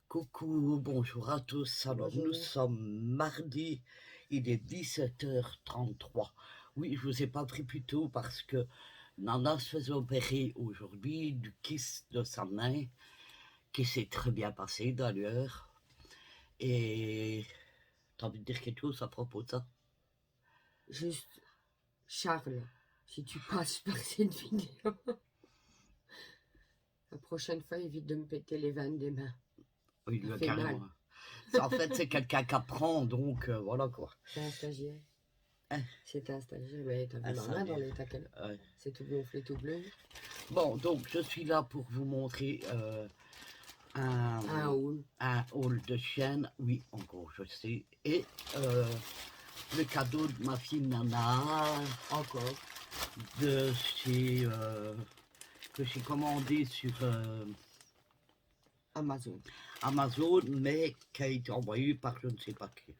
Coucou, bonjour à tous. Alors, nous Bonjour. sommes mardi, il est 17h33. Oui, je vous ai pas pris plus tôt parce que Nana se faisait opérer aujourd'hui du kyste de sa main, qui s'est très bien passé d'ailleurs. Et t'as envie de dire quelque chose à propos de ça? Juste, Charles, si tu passes par cette vidéo, la prochaine fois, évite de me péter les veines des mains. Oui, Ça le fait carrément. mal. En fait, c'est quelqu'un qui apprend, donc voilà quoi. C'est un stagiaire. Hein, C'était un stagiaire, mais t'as vu un ma main dans stagiaire. l'état qu'elle est. Ouais. C'est tout gonflé, tout bleu. Bon, donc je suis là pour vous montrer un, Un haul. un haul de chienne, oui, encore je sais, et le cadeau de ma fille Nana, Encore. de chez, que j'ai commandé sur Amazon. Amazon, mais qui a été envoyé par je ne sais pas qui.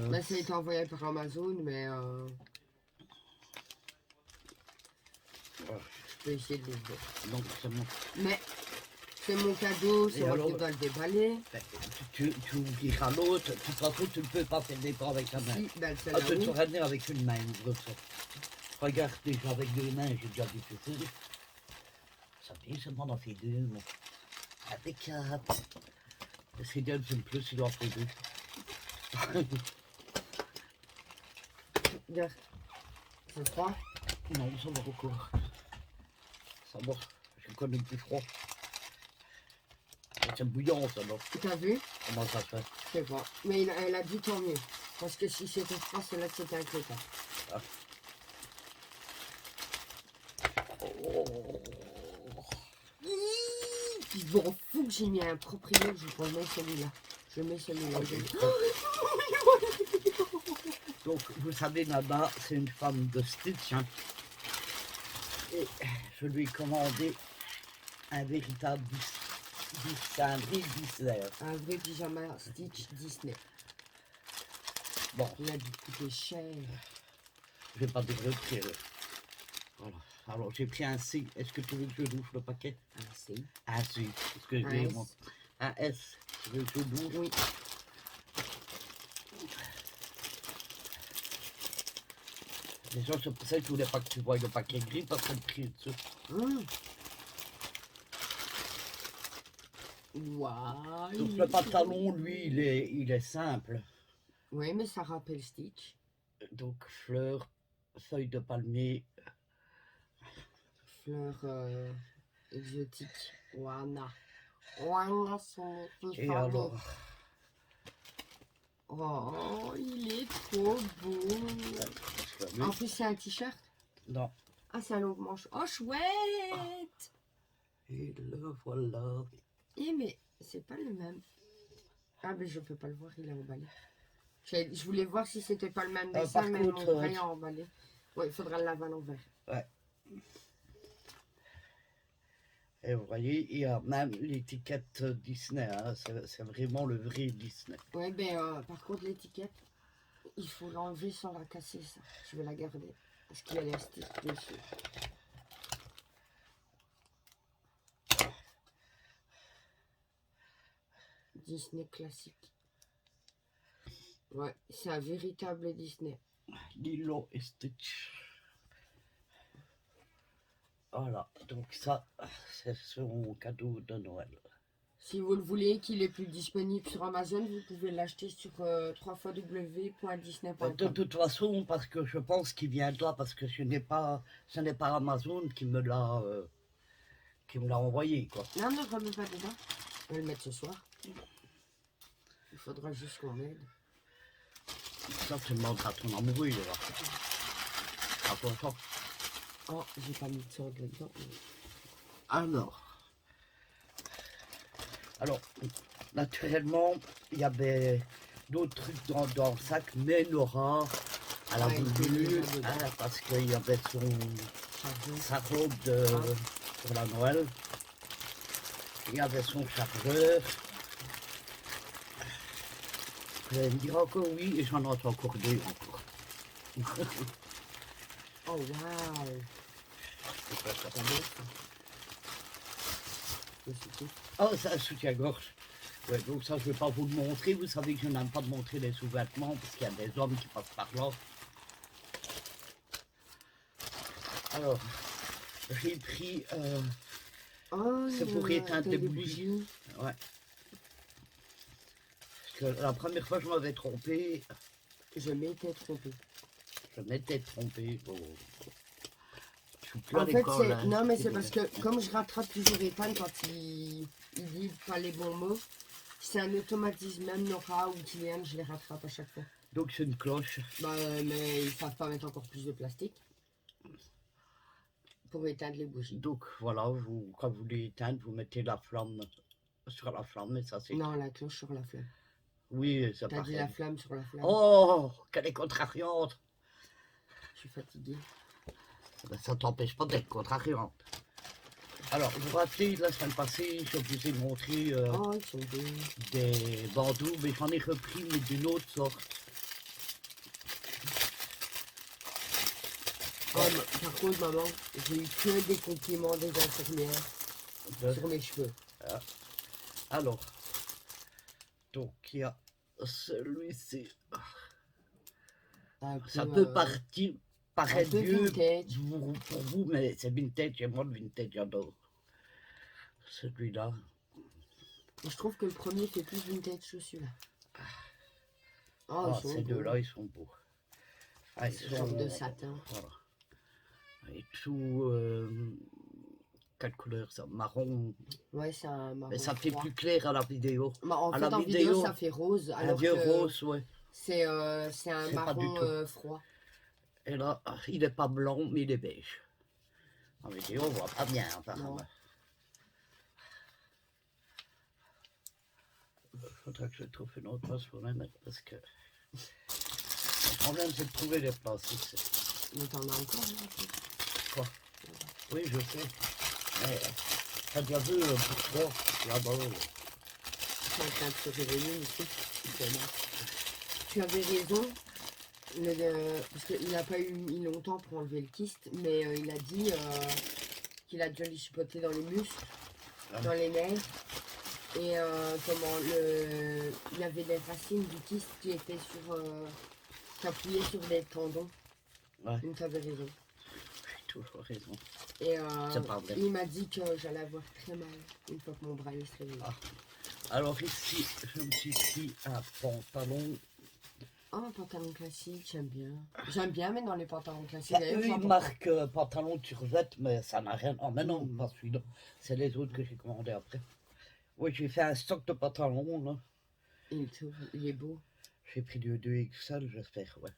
Ben, ça a été envoyé par Amazon, mais je peux essayer de le voir. Donc c'est mon... Mais c'est mon cadeau, c'est Et moi alors, qui dois le déballer. tu ouvriras l'autre, de toute façon tu ne peux pas faire des pas avec la main. Si, ben, Ah, celle-là, tu oui. saurais venir avec une main, ouvre ça. Regarde déjà avec deux mains, j'ai déjà vu que faire. Ça dit, ça m'en a fait deux, moi. Impeccable. C'est bien, j'aime plus, il en fait deux. Regarde. C'est froid. Non, ça va encore. Ça va, je connais plus froid. C'est bouillant, ça, non? T'as vu? Comment ça se fait? Je sais pas. Mais elle a dit tant mieux. Parce que si c'était froid, c'est là que c'était inquiétant. Ah. Oh. Je m'en fous que j'ai mis un proprio, je remets celui-là. Je mets celui-là. Donc, vous savez, Nana, c'est une femme de Stitch. Hein. Et je lui ai commandé un véritable un vrai Disney. Un vrai pyjama Stitch Disney. Bon. Il a dû coûter cher. Je vais pas dire le prix. Voilà. Alors, j'ai pris un C. Est-ce que tu veux que je l'ouvre le paquet? Un C. Un C. Parce que j'ai moi. Un S. Tu veux que je l'ouvre? Oui. Déjà, c'est pour ça que je voulais pas que tu voies le paquet gris parce que le prix est dessus. Wow. Donc, le pantalon, lui, il est simple. Oui, mais ça rappelle Stitch. Donc, fleurs, feuilles de palmier. Fleurs exotiques. Wana. Wana, son Et alors, oh, il est trop beau. En plus, c'est un t-shirt? Non. Ah, c'est un long manche. Oh, chouette! Et le voilà. Eh, mais c'est pas le même. Ah, mais je peux pas le voir, il est emballé. Je voulais voir si c'était pas le même dessin, par mais contre, mon vrai est emballé. Ouais, il faudra le laver à l'envers. Ouais. Et vous voyez, il y a même l'étiquette Disney. Hein. C'est vraiment le vrai Disney. Ouais, ben par contre, l'étiquette, il faut l'enlever sans la casser, ça. Je vais la garder. Parce qu'il y a l'élastique dessus. Disney classique. Ouais, c'est un véritable Disney. Lilo et Stitch. Voilà, donc ça, c'est son cadeau de Noël. Si vous le voulez, qu'il est plus disponible sur Amazon, vous pouvez l'acheter sur www.disney.com. De toute façon, parce que je pense qu'il vient de là, parce que ce n'est pas Amazon qui me l'a envoyé, quoi. Non, ne remets pas dedans. On va le mettre ce soir. Il faudra juste qu'on m'aide. Ça, tu demanderas à ton amoureux, là. À quoi ça? Oh, j'ai pas mis de sonde là-dedans. Alors, naturellement, il y avait d'autres trucs dans le sac, mais Nora, elle a voulu, hein, parce qu'il y avait sa robe pour la Noël. Il y avait son chargeur. Vous allez me dire encore oui, et j'en entends encore deux encore. Oh, waouh! Oh, c'est un soutien-gorge. Ouais, donc ça, je ne vais pas vous le montrer. Vous savez que je n'aime pas de montrer les sous-vêtements parce qu'il y a des hommes qui passent par là. Alors, j'ai pris... Oh, c'est pour éteindre t'as des bougies. Ouais. Parce que la première fois, je m'avais trompé. Je m'étais trompée. Je m'étais trompé. Bon. Je suis plus à En fait, l'école. Hein. non, mais c'est parce que comme je rattrape toujours Ethan quand il dit pas les bons mots, c'est un automatisme, même Nora ou Kylian, je les rattrape à chaque fois. Donc c'est une cloche. Bah, mais ils savent pas mettre encore plus de plastique pour éteindre les bougies. Donc voilà, vous, quand vous voulez éteindre, vous mettez la flamme sur la flamme et ça c'est... Non, la cloche sur la flamme. Oui, c'est T'as dit pareil. la flamme sur la flamme. Oh, qu'elle est contrariante. Je suis fatiguée. Ben, ça t'empêche pas d'être contrariante. Alors, vous vous rappelez, la semaine passée, je vous ai montré Oh, ils sont beaux. des bandeaux, mais j'en ai repris, mais d'une autre sorte. Oh, par contre, maman, j'ai eu que des compliments des infirmières sur mes cheveux. Alors, donc il y a celui-ci. Un Ça peu, peut paraître peu vieux vintage. pour vous, mais c'est vintage, et moi le vintage, j'adore. Celui-là. Je trouve que le premier fait plus vintage que celui-là. Oh, Ah, ils sont ces beaux. deux-là, ils sont beaux. Ah, ils Ce sont, genre de satin. voilà. Et tout, quelle couleur ça? Marron. Ouais, c'est un marron Mais ça fait froid. plus clair à la vidéo. Bah, en À fait, la en vidéo, vidéo, ça fait rose, un alors vieux que rose, ouais. c'est un C'est pas du marron tout. froid. Et là, il n'est pas blanc, mais il est beige. En vidéo, on voit pas bien, apparemment. Il faudra que je trouve une autre place pour la mettre, parce que le problème, c'est de trouver les places ici. Mais t'en as encore, là? Quoi? Oui, je sais. Mais t'as déjà vu pourquoi là-bas? Je suis en train de se réveiller ici. Tu avais raison. Parce qu'il n'a pas eu mis longtemps pour enlever le kyste, mais il a dit qu'il a déjà les chipoté dans les muscles, dans les nerfs. Et il y avait des racines du kyste qui étaient qui appuyaient sur des tendons. Ouais. Donc tu avais raison. J'ai toujours raison. Et C'est pas vrai. il m'a dit que j'allais avoir très mal une fois que mon bras allait se réveiller. Ah. Alors ici, je me suis pris un pantalon. Oh, un pantalon classique, j'aime bien. J'aime bien mettre dans les pantalons classiques. Bah, D'ailleurs, eux, je vois ils pourquoi. marquent pantalon turvette, mais ça n'a rien. Oh, mais non, pas celui-là. C'est les autres que j'ai commandés après. Oui, j'ai fait un stock de pantalons, là. Il est beau. J'ai pris du 2XL, j'espère, ouais.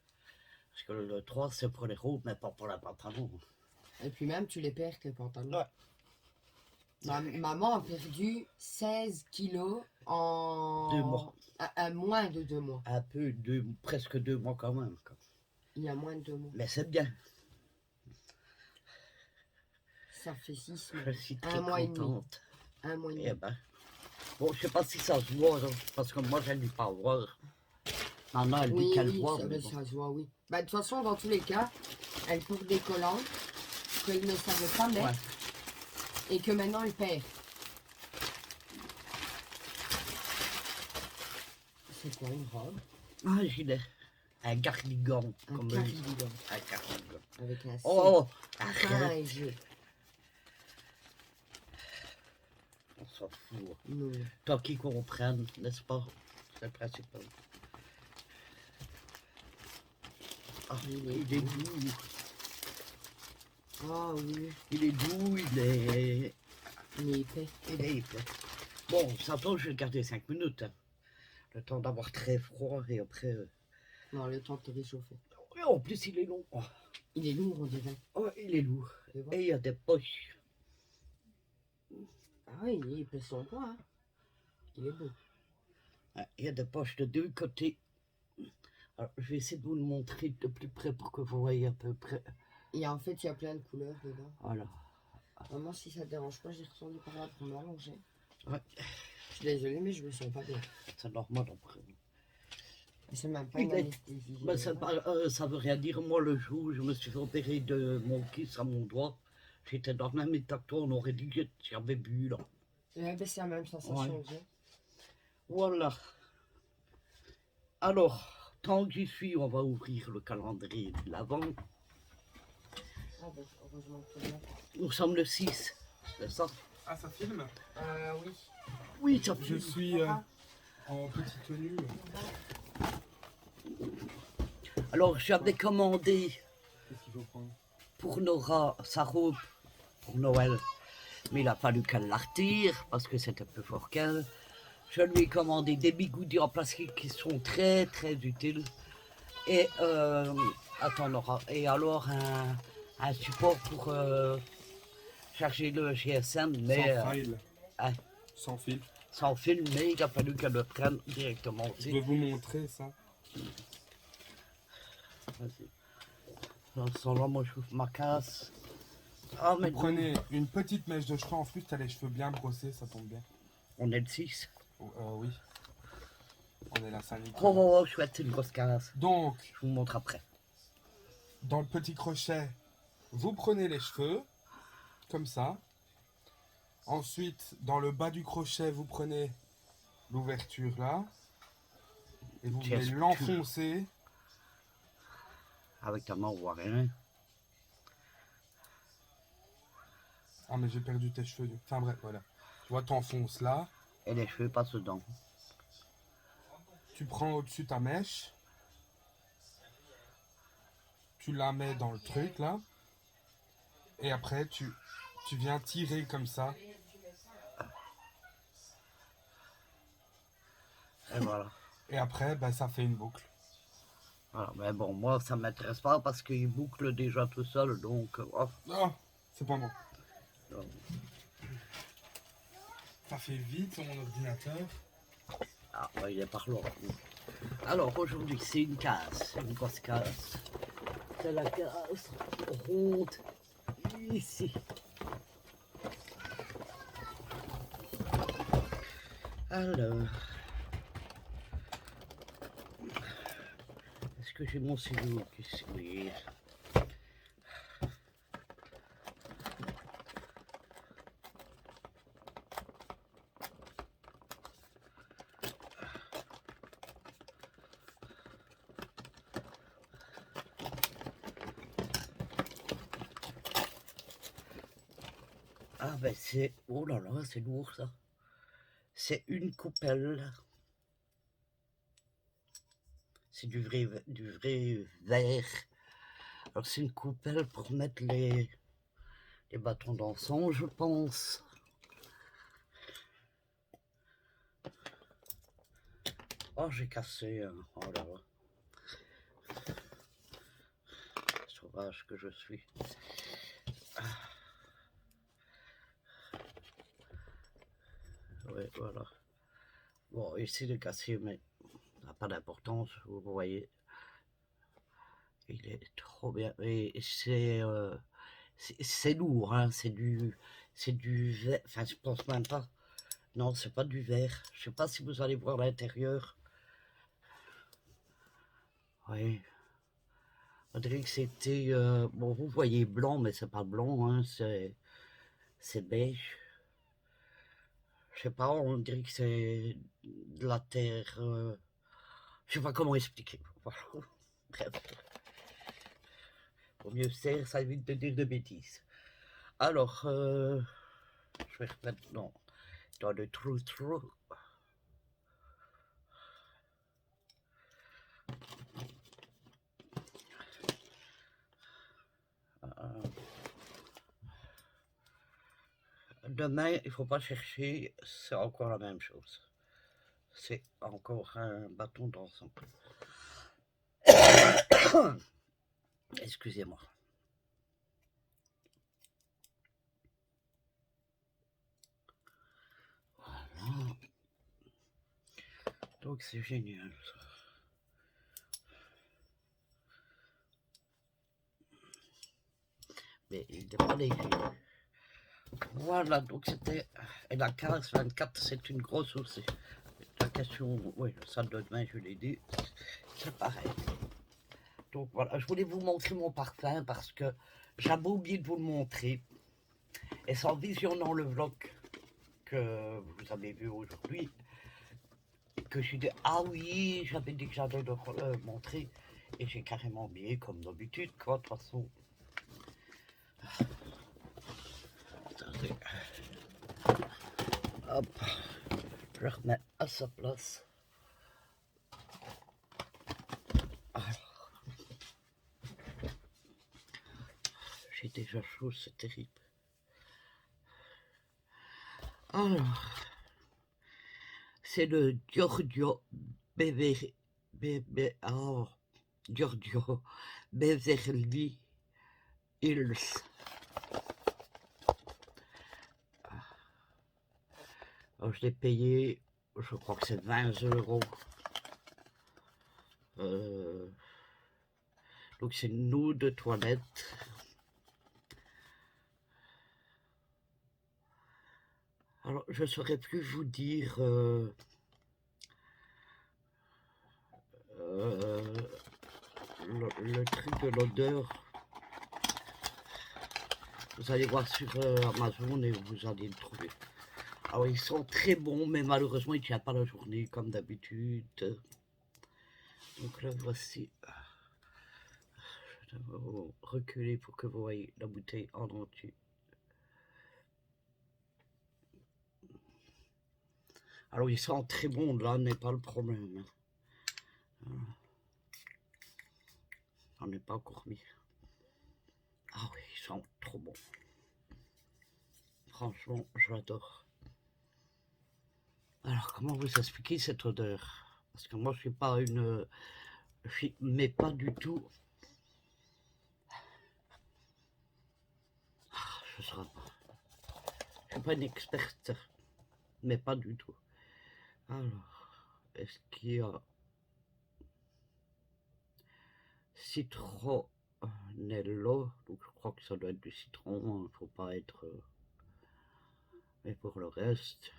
Parce que le 3, c'est pour les robes, mais pas pour les pantalons. Et puis même, tu les perds, tes pantalons. Ouais. Maman a perdu 16 kilos en 2 mois. À moins de 2 mois. Un peu, presque 2 mois quand même. Quoi. Il y a moins de 2 mois. Mais c'est bien. Ça fait 6 mois. Je suis très Un mois et demi. contente. Un mois et demi. Eh ben. Bon, je sais pas si ça se voit, hein, parce que moi, je ne dis pas voir. Maman, elle dit qu'elle voit. ça, Mais bon. ça se voit, oui. Bah, de toute façon, dans tous les cas, elle porte des collants qu'elle ne savait pas mettre et que maintenant elle perd. C'est quoi une robe? Ah, gilet. Un cardigan. Un comme cardigan. Un cardigan. Avec un C. Oh, Enfin, arrête. un G. On s'en fout. Non. Tant qu'ils comprennent, n'est-ce pas? C'est le principal. Ah, il est doux. Ah oui. Il est doux, il est épais. épais. Bon, ça tombe, je vais le garder 5 minutes. Hein. Le temps d'avoir très froid et après... Non, le temps de te réchauffer. Et en plus, il est long. Oh. Il est lourd, on dirait. Oh, il est lourd. Tu vois. Et il y a des poches. Ah oui, il pèse son poids. Hein. Il est beau. Il y a des poches de deux côtés. Alors, je vais essayer de vous le montrer de plus près pour que vous voyez à peu près. En fait, il y a plein de couleurs dedans. Voilà. Vraiment, si ça te dérange pas, j'ai retourné par là pour m'allonger. Ouais. Je suis désolée, mais je me sens pas bien. C'est normal après. C'est même pas une anesthésie. Ben, ça veut rien dire. Moi, le jour où je me suis fait opérer de mon kiss à mon doigt, j'étais dans le même état que toi. On aurait dit que j'avais bu là. Ouais, ben, c'est la même sensation Ouais. que j'ai. Voilà. Alors, tant que j'y suis, on va ouvrir le calendrier de l'Avent. Ah bah, heureusement que c'est là. Nous sommes le 6, c'est ça? Ah, ça filme? Oui. Oui, ça Je filme. suis en petite tenue. Alors, j'avais commandé Qu'est-ce qu'il faut prendre? pour Nora sa robe pour Noël, mais il a fallu qu'elle la retire parce que c'était plus fort qu'elle. Je lui ai commandé des bigoudis en plastique qui sont très très utiles. Et attends Nora, et alors un support pour charger le GSM, mais Sans fil. hein, Sans fil. sans fil, mais il a fallu qu'elle le prenne directement Je aussi. vais vous montrer ça. Vas-y. Dans ce temps-là, moi je ouvre ma casse. Ah mais Vous prenez une petite mèche de cheveux. En plus, t'as les cheveux bien brossés, ça tombe bien. on est le 6. Oui. On est la Saint-Nicolas. Oh, chouette, c'est une grosse casse. Donc, Je vous montre après. dans le petit crochet, vous prenez les cheveux, comme ça. Ensuite, dans le bas du crochet, vous prenez l'ouverture là. Et vous Tiens, venez l'enfoncer. Avec ta main, on voit rien. Ah, mais j'ai perdu tes cheveux. Enfin bref, voilà. Tu vois, t'enfonces là. Et les cheveux passent dedans. Tu prends au-dessus ta mèche. Tu la mets dans le truc là. Et après, tu viens tirer comme ça. Et voilà. Et après, ben, ça fait une boucle. Voilà. Mais bon, moi, ça ne m'intéresse pas parce qu'il boucle déjà tout seul, donc... oh. Oh, c'est pas bon. Non. Ça fait vite sur mon ordinateur. Ah, ouais, il est par là. Alors, aujourd'hui, c'est une casse, une grosse casse. C'est la casse ronde, ici. Alors... Est-ce que j'ai mon stylo ici? Oui. Ah ben c'est... Oh là là, c'est lourd ça. C'est une coupelle. C'est du vrai verre. Alors c'est une coupelle pour mettre les bâtons d'encens, je pense. Oh, j'ai cassé. Oh là là. Sauvage que je suis. Ouais, voilà. Bon, ici de casser, mais ça n'a pas d'importance, vous voyez. Il est trop bien. Et c'est lourd, hein. C'est du verre. Enfin, je pense même pas. Non, c'est pas du verre. Je sais pas si vous allez voir l'intérieur. Oui. On dirait que c'était... bon, vous voyez blanc, mais c'est pas blanc, hein. C'est beige. Je sais pas, on dirait que c'est de la terre... je sais pas comment expliquer. Voilà. Bref. Au mieux serre, ça évite de dire de bêtises. Alors, je vais remettre dans le trou. Demain, il ne faut pas chercher, c'est encore la même chose. C'est encore un bâton d'encens. Excusez-moi. Voilà. Donc c'est génial ça. Mais il n'est pas léger. Voilà, donc c'était... Et la case 24, c'est une grosse aussi. La question, oui, ça de demain, je l'ai dit, c'est pareil. Donc voilà, je voulais vous montrer mon parfum parce que j'avais oublié de vous le montrer. Et c'est en visionnant le vlog que vous avez vu aujourd'hui que j'ai dit, ah oui, j'avais dit que j'allais le montrer. Et j'ai carrément oublié, comme d'habitude, quoi, de toute façon. Attendez. Hop, je le remets à sa place. Alors, j'ai déjà chaud, c'est terrible. Alors, c'est le Giorgio Giorgio Beverly Hills. Alors, je l'ai payé, je crois que c'est 20 €. Donc c'est une eau de toilette. Alors, je ne saurais plus vous dire le truc de l'odeur. Vous allez voir sur Amazon et vous allez le trouver. Alors, ils sont très bons, mais malheureusement, ils ne tiennent pas la journée comme d'habitude. Donc là, voici. Je vais reculer pour que vous voyez la bouteille en entier. Alors, ils sont très bons, là n'est pas le problème. J'en ai pas encore mis. Ah oui, ils sont trop bons. Franchement, j'adore. Alors, comment vous expliquer cette odeur? Parce que moi, je suis pas une... mais pas du tout... Je ne suis pas une experte, mais pas du tout. Alors, est-ce qu'il y a... Citronello, donc je crois que ça doit être du citron, il ne faut pas être... Mais pour le reste...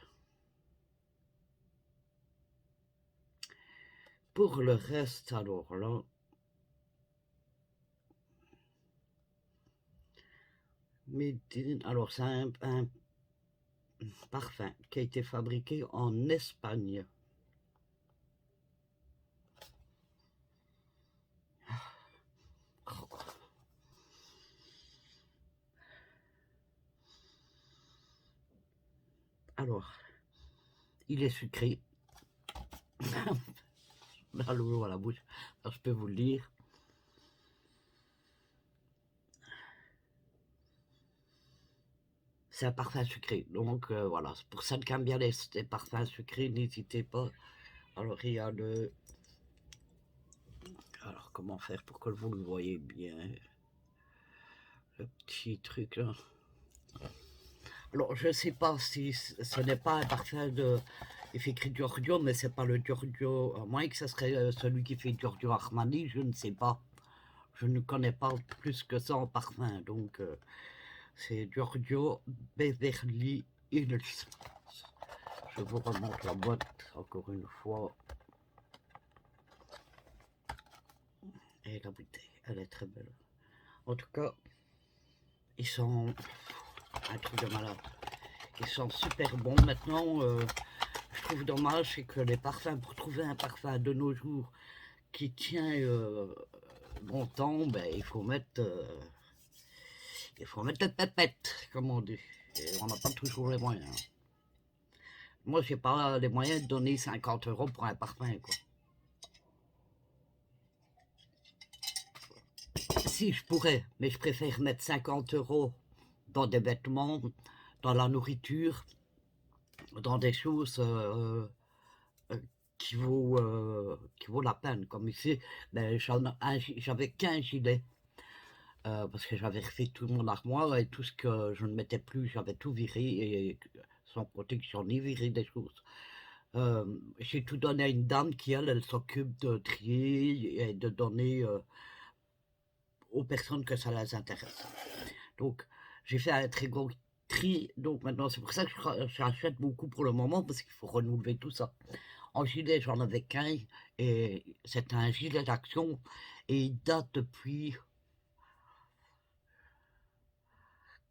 Pour le reste, alors là... Médine, alors c'est un parfum qui a été fabriqué en Espagne. Alors, il est sucré. Là, l'eau à la bouche. Alors, je peux vous le dire. C'est un parfum sucré. Donc, voilà. Pour celles qui aiment bien les parfums sucrés, n'hésitez pas. Alors, il y a le... Alors, comment faire pour que vous le voyez bien? Le petit truc, là. Alors, je sais pas si ce n'est pas un parfum de... Il fait écrit Giorgio, mais c'est pas le Giorgio. À moins que ce serait celui qui fait Giorgio Armani, je ne sais pas. Je ne connais pas plus que ça en parfum, donc c'est Giorgio Beverly Hills. Je vous remonte la boîte encore une fois. Et la bouteille, elle est très belle. En tout cas, ils sont un truc de malade. Ils sont super bons. Maintenant, je trouve dommage, c'est que les parfums, pour trouver un parfum de nos jours qui tient longtemps, ben, il faut mettre la pépette, comme on dit. Et on n'a pas toujours les moyens. Moi, j'ai pas les moyens de donner 50 € pour un parfum, quoi. Si, je pourrais, mais je préfère mettre 50 € dans des vêtements, dans la nourriture, dans des choses qui vaut la peine. Comme ici, ben, j'avais qu'un gilet. Parce que j'avais refait tout mon armoire et tout ce que je ne mettais plus, j'avais tout viré et sans protection ni viré des choses. J'ai tout donné à une dame qui, elle s'occupe de trier et de donner aux personnes que ça les intéresse. Donc, j'ai fait un très gros tri. Donc, maintenant, c'est pour ça que j'achète beaucoup pour le moment, parce qu'il faut renouveler tout ça. En gilet, j'en avais qu'un, et c'est un gilet d'action, et il date depuis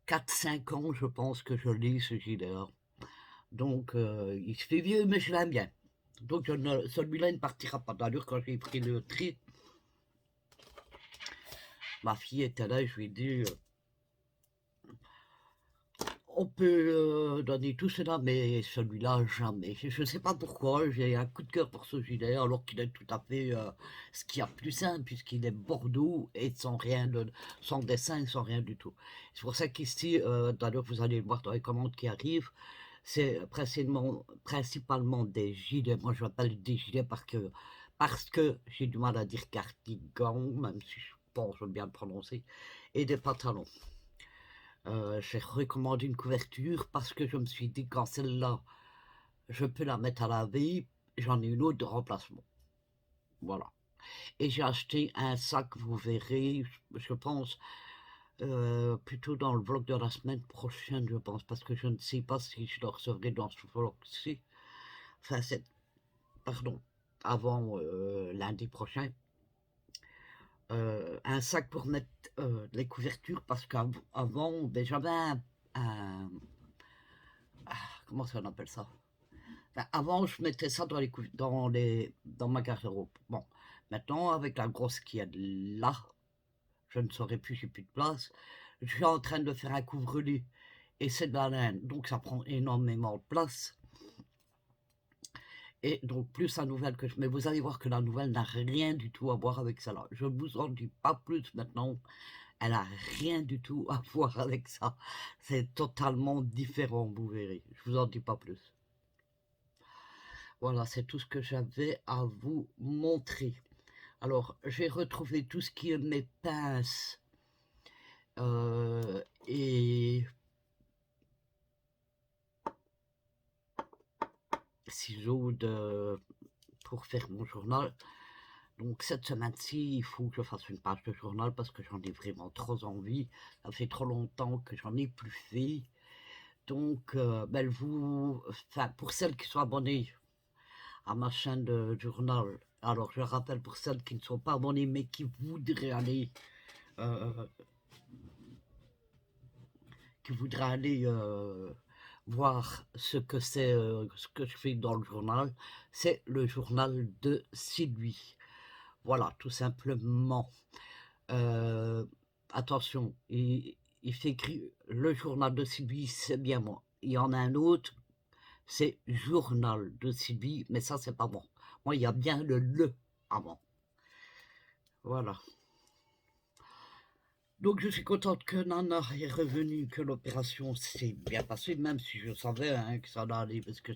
4-5 ans, je pense que je l'ai, ce gilet-là. Donc, il se fait vieux, mais je l'aime bien. Donc celui-là il ne partira pas. D'ailleurs, quand j'ai pris le tri, ma fille était là et je lui ai dit on peut donner tout cela, mais celui-là, jamais. Je ne sais pas pourquoi, j'ai un coup de cœur pour ce gilet, alors qu'il est tout à fait ce qu'il y a de plus simple, puisqu'il est bordeaux et sans dessin, sans rien du tout. C'est pour ça qu'ici, d'ailleurs, vous allez le voir dans les commandes qui arrivent, c'est principalement des gilets. Moi, je m'appelle des gilets parce que j'ai du mal à dire cardigan, même si je pense bien le prononcer, et des pantalons. J'ai recommandé une couverture parce que je me suis dit quand celle-là, je peux la mettre à laver, j'en ai une autre de remplacement. Voilà. Et j'ai acheté un sac, vous verrez, je pense, plutôt dans le vlog de la semaine prochaine, je pense, parce que je ne sais pas si je le recevrai dans ce vlog-ci. Enfin, pardon, avant lundi prochain. Un sac pour mettre les couvertures parce qu'avant, ben, j'avais comment ça on appelle ça? Enfin, avant, je mettais ça dans ma garde-robe. Bon, maintenant, avec la grosse qui est là, je ne saurais plus, j'ai plus de place. Je suis en train de faire un couvre-lit et c'est de la laine, donc ça prend énormément de place. Et donc, plus la nouvelle que je mets, vous allez voir que la nouvelle n'a rien du tout à voir avec celle-là. Je ne vous en dis pas plus maintenant. Elle n'a rien du tout à voir avec ça. C'est totalement différent, vous verrez. Je vous en dis pas plus. Voilà, c'est tout ce que j'avais à vous montrer. Alors, j'ai retrouvé tout ce qui est mes pinces et ciseaux pour faire mon journal. Donc cette semaine-ci, il faut que je fasse une page de journal parce que j'en ai vraiment trop envie. Ça fait trop longtemps que j'en ai plus fait. Donc, ben, pour celles qui sont abonnées à ma chaîne de journal, alors je rappelle pour celles qui ne sont pas abonnées mais qui voudraient aller voir ce que c'est, ce que je fais dans le journal, c'est le journal de Sylvie. Voilà, tout simplement. Attention, il fait écrit le journal de Sylvie, c'est bien moi. Il y en a un autre, c'est journal de Sylvie, mais ça, c'est pas moi. Moi, il y a bien le avant. Voilà. Donc, je suis contente que Nana est revenue, que l'opération s'est bien passée, même si je savais hein, que ça allait aller, parce que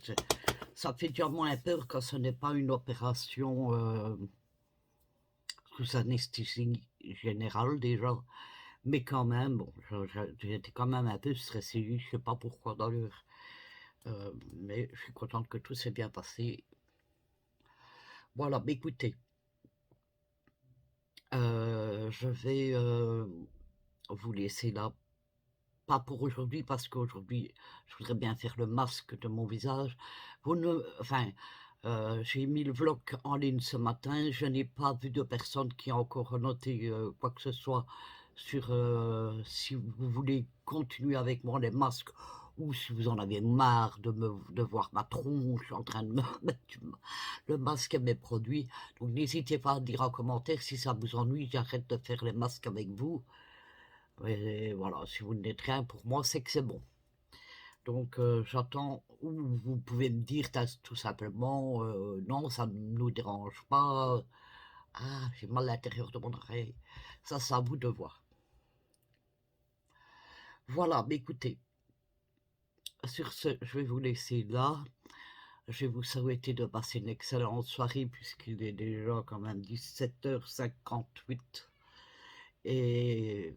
ça fait déjà moins peur quand ce n'est pas une opération sous anesthésie générale déjà. Mais quand même, bon, j'étais quand même un peu stressée, je sais pas pourquoi d'ailleurs. Mais je suis contente que tout s'est bien passé. Voilà, mais écoutez, je vais vous laisser là. Pas pour aujourd'hui, parce qu'aujourd'hui, je voudrais bien faire le masque de mon visage. J'ai mis le vlog en ligne ce matin. Je n'ai pas vu de personne qui a encore noté quoi que ce soit sur si vous voulez continuer avec moi les masques ou si vous en avez marre de voir ma tronche en train de me mettre le masque et mes produits. Donc n'hésitez pas à dire en commentaire si ça vous ennuie, j'arrête de faire les masques avec vous. Et voilà, si vous n'êtes rien pour moi, c'est que c'est bon. Donc j'attends, ou vous pouvez me dire tout simplement, non, ça ne nous dérange pas. Ah, j'ai mal à l'intérieur de mon oreille. Ça, c'est à vous de voir. Voilà, mais écoutez, sur ce, je vais vous laisser là. Je vais vous souhaiter de passer une excellente soirée puisqu'il est déjà quand même 17h58. Et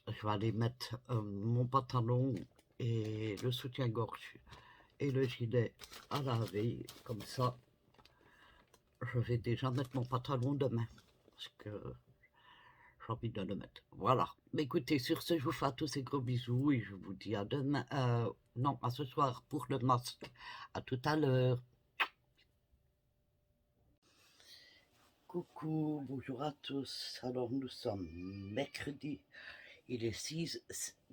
je vais aller mettre mon pantalon et le soutien-gorge et le gilet à laver. Comme ça, je vais déjà mettre mon pantalon demain. Parce que j'ai envie de le mettre. Voilà. Mais écoutez, sur ce, je vous fais à tous ces gros bisous et je vous dis à demain. Non, à ce soir pour le masque. À tout à l'heure. Coucou, bonjour à tous. Alors nous sommes mercredi. Il est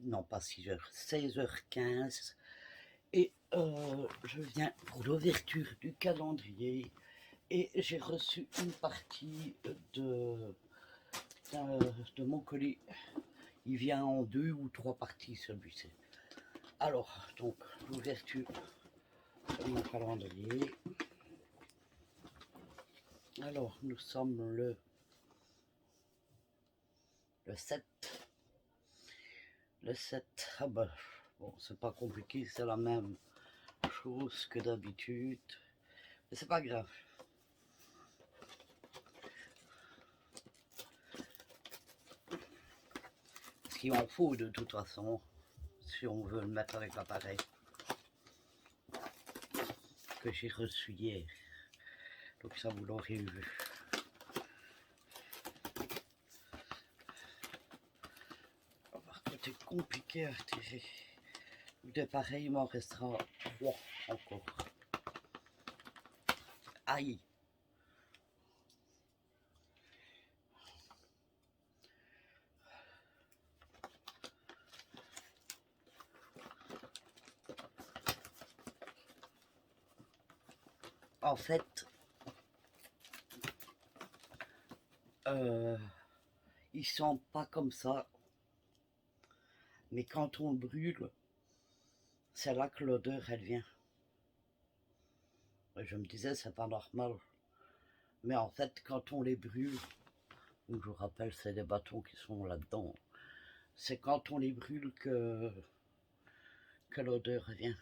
non pas 6h, 16h15. Et je viens pour l'ouverture du calendrier et j'ai reçu une partie de mon colis. Il vient en 2 ou 3 parties celui-ci. Alors, donc, l'ouverture de mon calendrier. Alors, nous sommes le 7. Le 7, ah bah, bon, c'est pas compliqué, c'est la même chose que d'habitude. Mais c'est pas grave. Ce qu'il en faut de toute façon, si on veut le mettre avec l'appareil que j'ai reçu hier. Donc ça, vous l'aurez vu. Par contre, c'est compliqué à retirer. De pareil, il m'en restera 3 encore. Aïe! En fait, ils sont pas comme ça. Mais quand on brûle, c'est là que l'odeur, elle vient. Je me disais, c'est pas normal. Mais en fait, quand on les brûle, je vous rappelle, c'est des bâtons qui sont là-dedans. C'est quand on les brûle que l'odeur vient.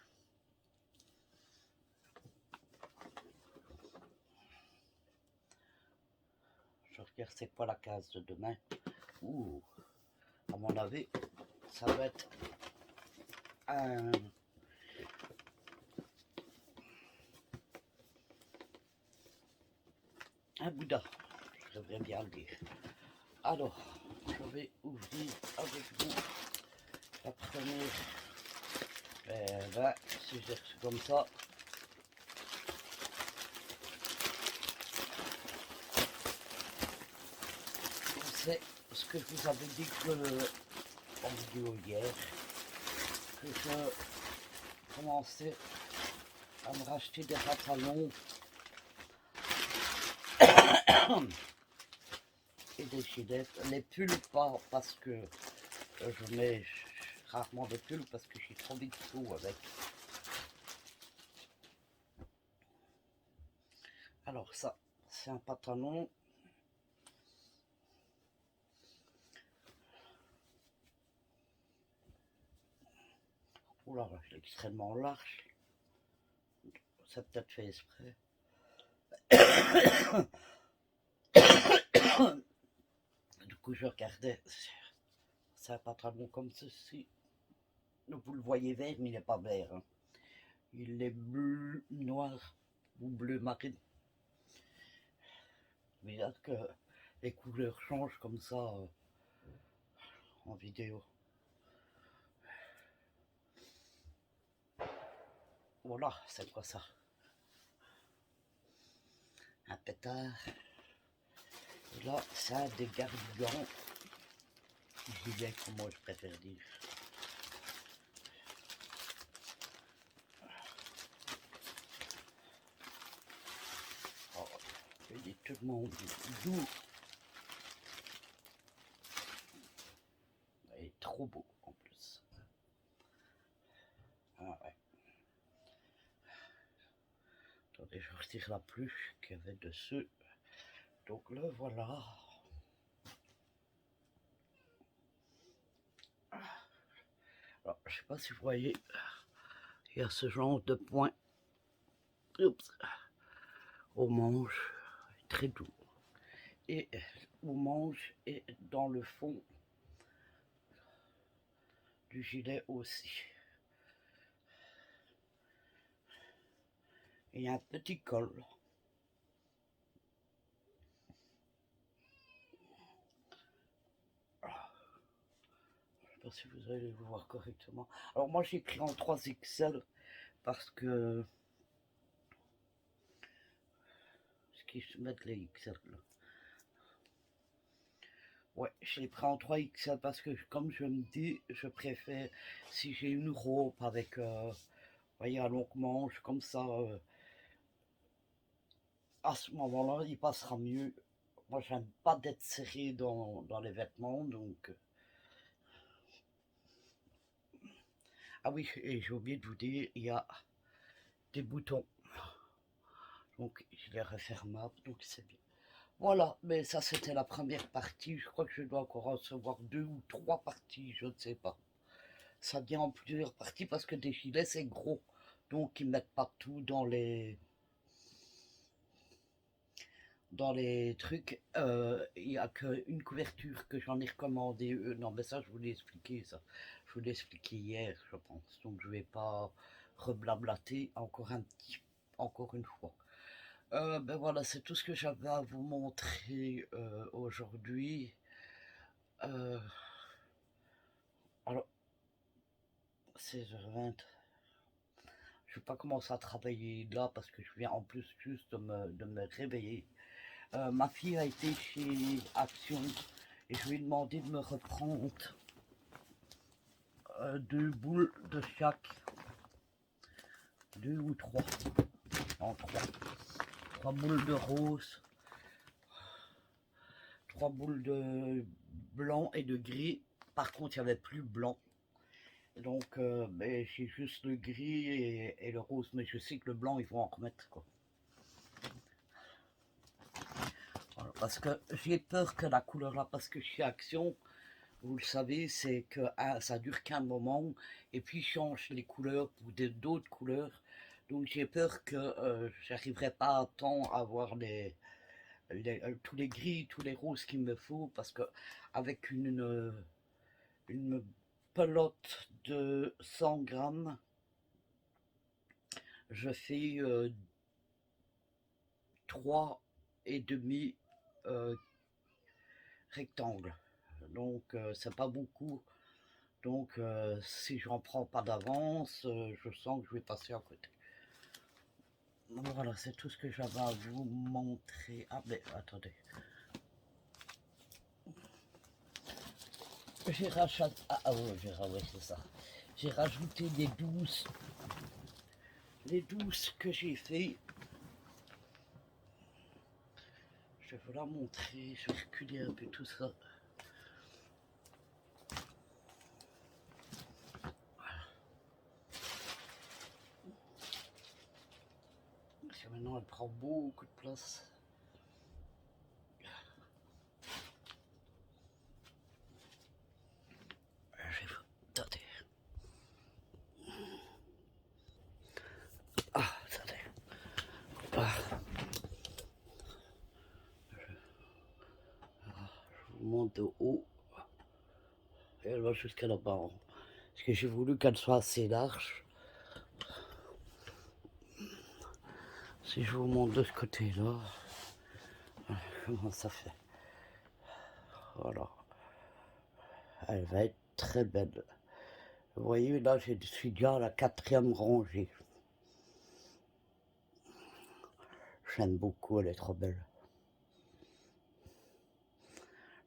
Je regarde c'est quoi la case de demain. Ouh, à mon avis, ça va être un Bouddha. Je devrais bien le dire. Alors, je vais ouvrir avec vous la première. Là, si j'ai reçu comme ça. C'est ce que je vous avais dit en vidéo hier, que je commençais à me racheter des pantalons et des gilets. Les pulls pas parce que je mets rarement de pulls parce que j'ai trop vite chaud avec. Alors ça, c'est un pantalon. Oula, il est extrêmement large. C'est peut-être fait exprès. Du coup, je regardais. C'est un pantalon comme ceci. Vous le voyez vert, mais il n'est pas vert. Hein. Il est bleu, noir ou bleu marine. Mais là que les couleurs changent comme ça en vidéo. Voilà, c'est quoi ça? Un pétard. Et là, ça des gardigans. Gilet, comme moi je préfère dire. Oh, il est tellement doux. Il est trop beau en plus. Ah ouais. Attendez, je retire la pluche qu'il y avait dessus. Donc le voilà. Alors, je sais pas si vous voyez, il y a ce genre de point au manche, très doux. Et au manche et dans le fond du gilet aussi. Il y a un petit col. Je sais pas si vous allez le voir correctement. Alors moi j'ai pris en 3XL parce que ce qui se mettent les XL là. Ouais, je l'ai pris en 3XL parce que comme je me dis, je préfère si j'ai une robe avec voyez, à longue manche, comme ça, à ce moment-là, il passera mieux. Moi, j'aime pas d'être serré dans les vêtements, donc... Ah oui, et j'ai oublié de vous dire, il y a des boutons. Donc, il est refermable, donc c'est bien. Voilà, mais ça, c'était la première partie. Je crois que je dois encore recevoir 2 ou 3 parties, je ne sais pas. Ça vient en plusieurs parties parce que des gilets, c'est gros. Donc, ils mettent pas tout dans les trucs. Il n'y a qu'une couverture que j'en ai recommandé. Non, mais ça, je vous l'ai expliqué, ça. Je vous l'ai expliqué hier, je pense. Donc, je vais pas reblablater encore une fois. Ben voilà, c'est tout ce que j'avais à vous montrer aujourd'hui. Alors, 16h20. Je vais pas commencer à travailler là parce que je viens en plus juste de me réveiller. Ma fille a été chez Action et je lui ai demandé de me reprendre 2 boules de chaque. 2 ou 3. Non, 3. 3 boules de rose. 3 boules de blanc et de gris. Par contre, il n'y avait plus blanc. Donc, ben, j'ai juste le gris et le rose. Mais je sais que le blanc, ils vont en remettre, quoi. Voilà, parce que j'ai peur que la couleur là, parce que chez Action, vous le savez, c'est que ça dure qu'un moment. Et puis, ils changent les couleurs pour d'autres couleurs. Donc, j'ai peur que j'arriverai pas à temps à avoir tous les gris, tous les roses qu'il me faut. Parce que avec une pelote de 100 grammes, je fais 3,5 rectangles. Donc c'est pas beaucoup. Donc si j'en prends pas d'avance, je sens que je vais passer à côté. Voilà, c'est tout ce que j'avais à vous montrer. Ah mais attendez. J'ai rajouté. Ah ouais, c'est ça. J'ai rajouté les 12. Les 12 que j'ai fait. Je vais vous la montrer. Je vais reculer un peu tout ça. Parce que maintenant elle prend beaucoup de place. Attendez. Ah, attendez. Ah. Je vous monte de haut. Et elle va jusqu'à là-bas. Parce que j'ai voulu qu'elle soit assez large. Si je vous montre de ce côté-là, comment ça fait. Voilà. Elle va être très belle. Vous voyez, là, je suis déjà à la 4e rangée. J'aime beaucoup, elle est trop belle.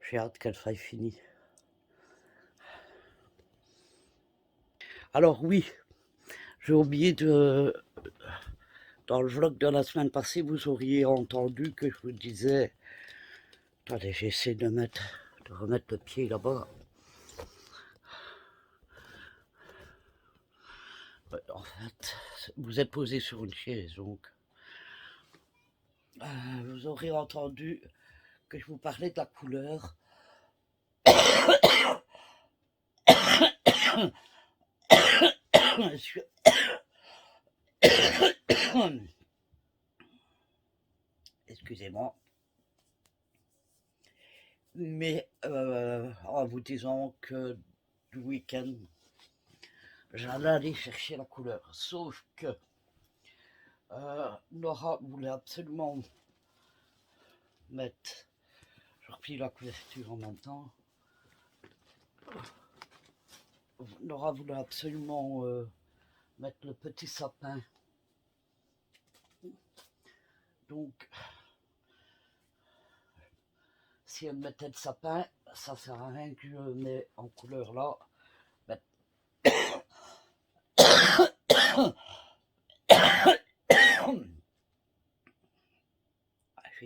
J'ai hâte qu'elle soit finie. Alors oui, j'ai oublié de... Dans le vlog de la semaine passée, vous auriez entendu que je vous disais... Attendez, j'essaie de remettre le pied là-bas. En fait, vous êtes posé sur une chaise, donc... vous aurez entendu que je vous parlais de la couleur. Excusez-moi. Mais en vous disant que du week-end, j'allais aller chercher la couleur. Sauf que Nora voulait absolument mettre... Je replie la couverture en même temps. Nora voulait absolument mettre le petit sapin. Donc, si elle mettait le sapin, ça sert à rien que je le mets en couleur là.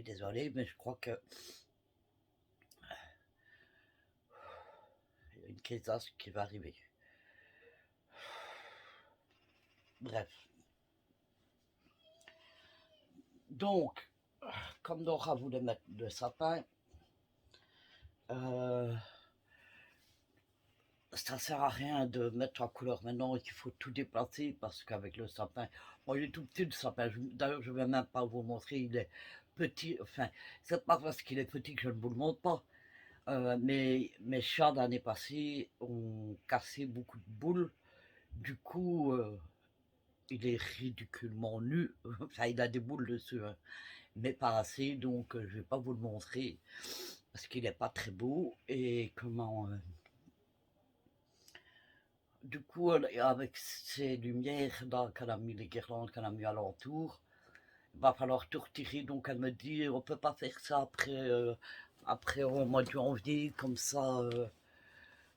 désolé, mais je crois que il y a une crise d'asthme qui va arriver. Bref. Donc, comme Nora voulait mettre le sapin, ça sert à rien de mettre en couleur maintenant et qu'il faut tout déplacer parce qu'avec le sapin, moi il est tout petit le sapin, d'ailleurs je ne vais même pas vous montrer, il est petit, enfin c'est pas parce qu'il est petit que je ne vous le montre pas, mais mes chats l'année passée ont cassé beaucoup de boules, du coup il est ridiculement nu, enfin il a des boules dessus, hein, mais pas assez, donc je vais pas vous le montrer parce qu'il n'est pas très beau et comment... du coup, avec ces lumières qu'elle a mis, les guirlandes qu'elle a mis alentour, il va falloir tout retirer. Donc elle me dit, on peut pas faire ça après au mois de janvier, comme ça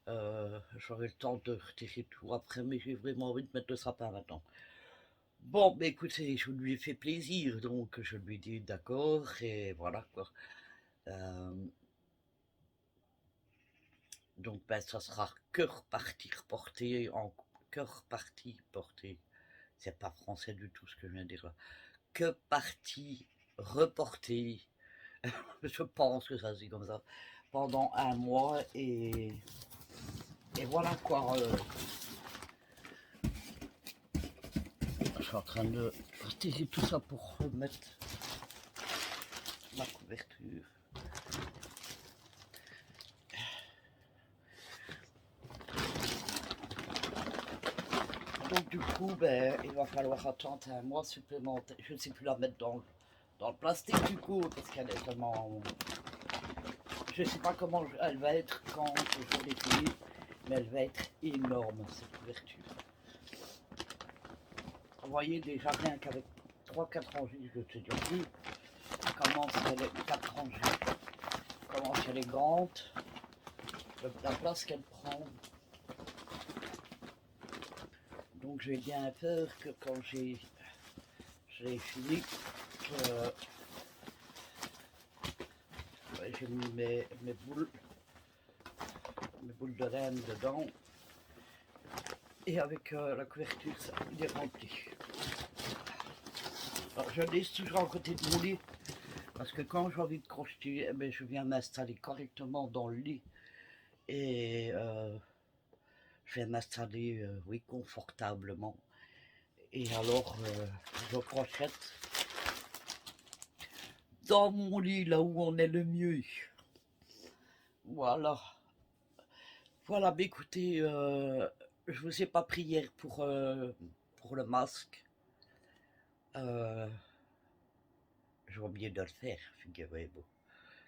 j'aurai le temps de retirer tout après, mais j'ai vraiment envie de mettre le sapin maintenant. Bon, mais écoutez, je lui ai fait plaisir, donc je lui ai dit d'accord, et voilà quoi. Donc ben, ça sera que reparti reporté, en que reparti porté. C'est pas français du tout ce que je viens de dire là. Que partie reportée, je pense que ça se dit comme ça, pendant un mois et voilà quoi. Je suis en train de retirer tout ça pour remettre ma couverture. Donc du coup, ben, il va falloir attendre un mois supplémentaire. Je ne sais plus la mettre dans le plastique du coup, parce qu'elle est vraiment... Je ne sais pas comment elle va être quand je l'ai finie, mais elle va être énorme cette couverture. Vous voyez déjà rien qu'avec 3-4 rangées, je ne sais déjà plus comment elle est 4 rangées, comment elle est grande, la place qu'elle prend. Donc j'ai bien peur que quand j'ai fini, que j'ai mis mes boules de laine dedans, et avec la couverture, ça, il est rempli. Alors, je laisse toujours à côté de mon lit, parce que quand j'ai envie de crocheter, eh je viens m'installer correctement dans le lit, et je vais m'installer, oui, confortablement. Et alors, je crochette dans mon lit, là où on est le mieux. Voilà. Voilà, mais écoutez, je vous ai pas pris hier pour le masque. J'ai oublié de le faire, figurez-vous.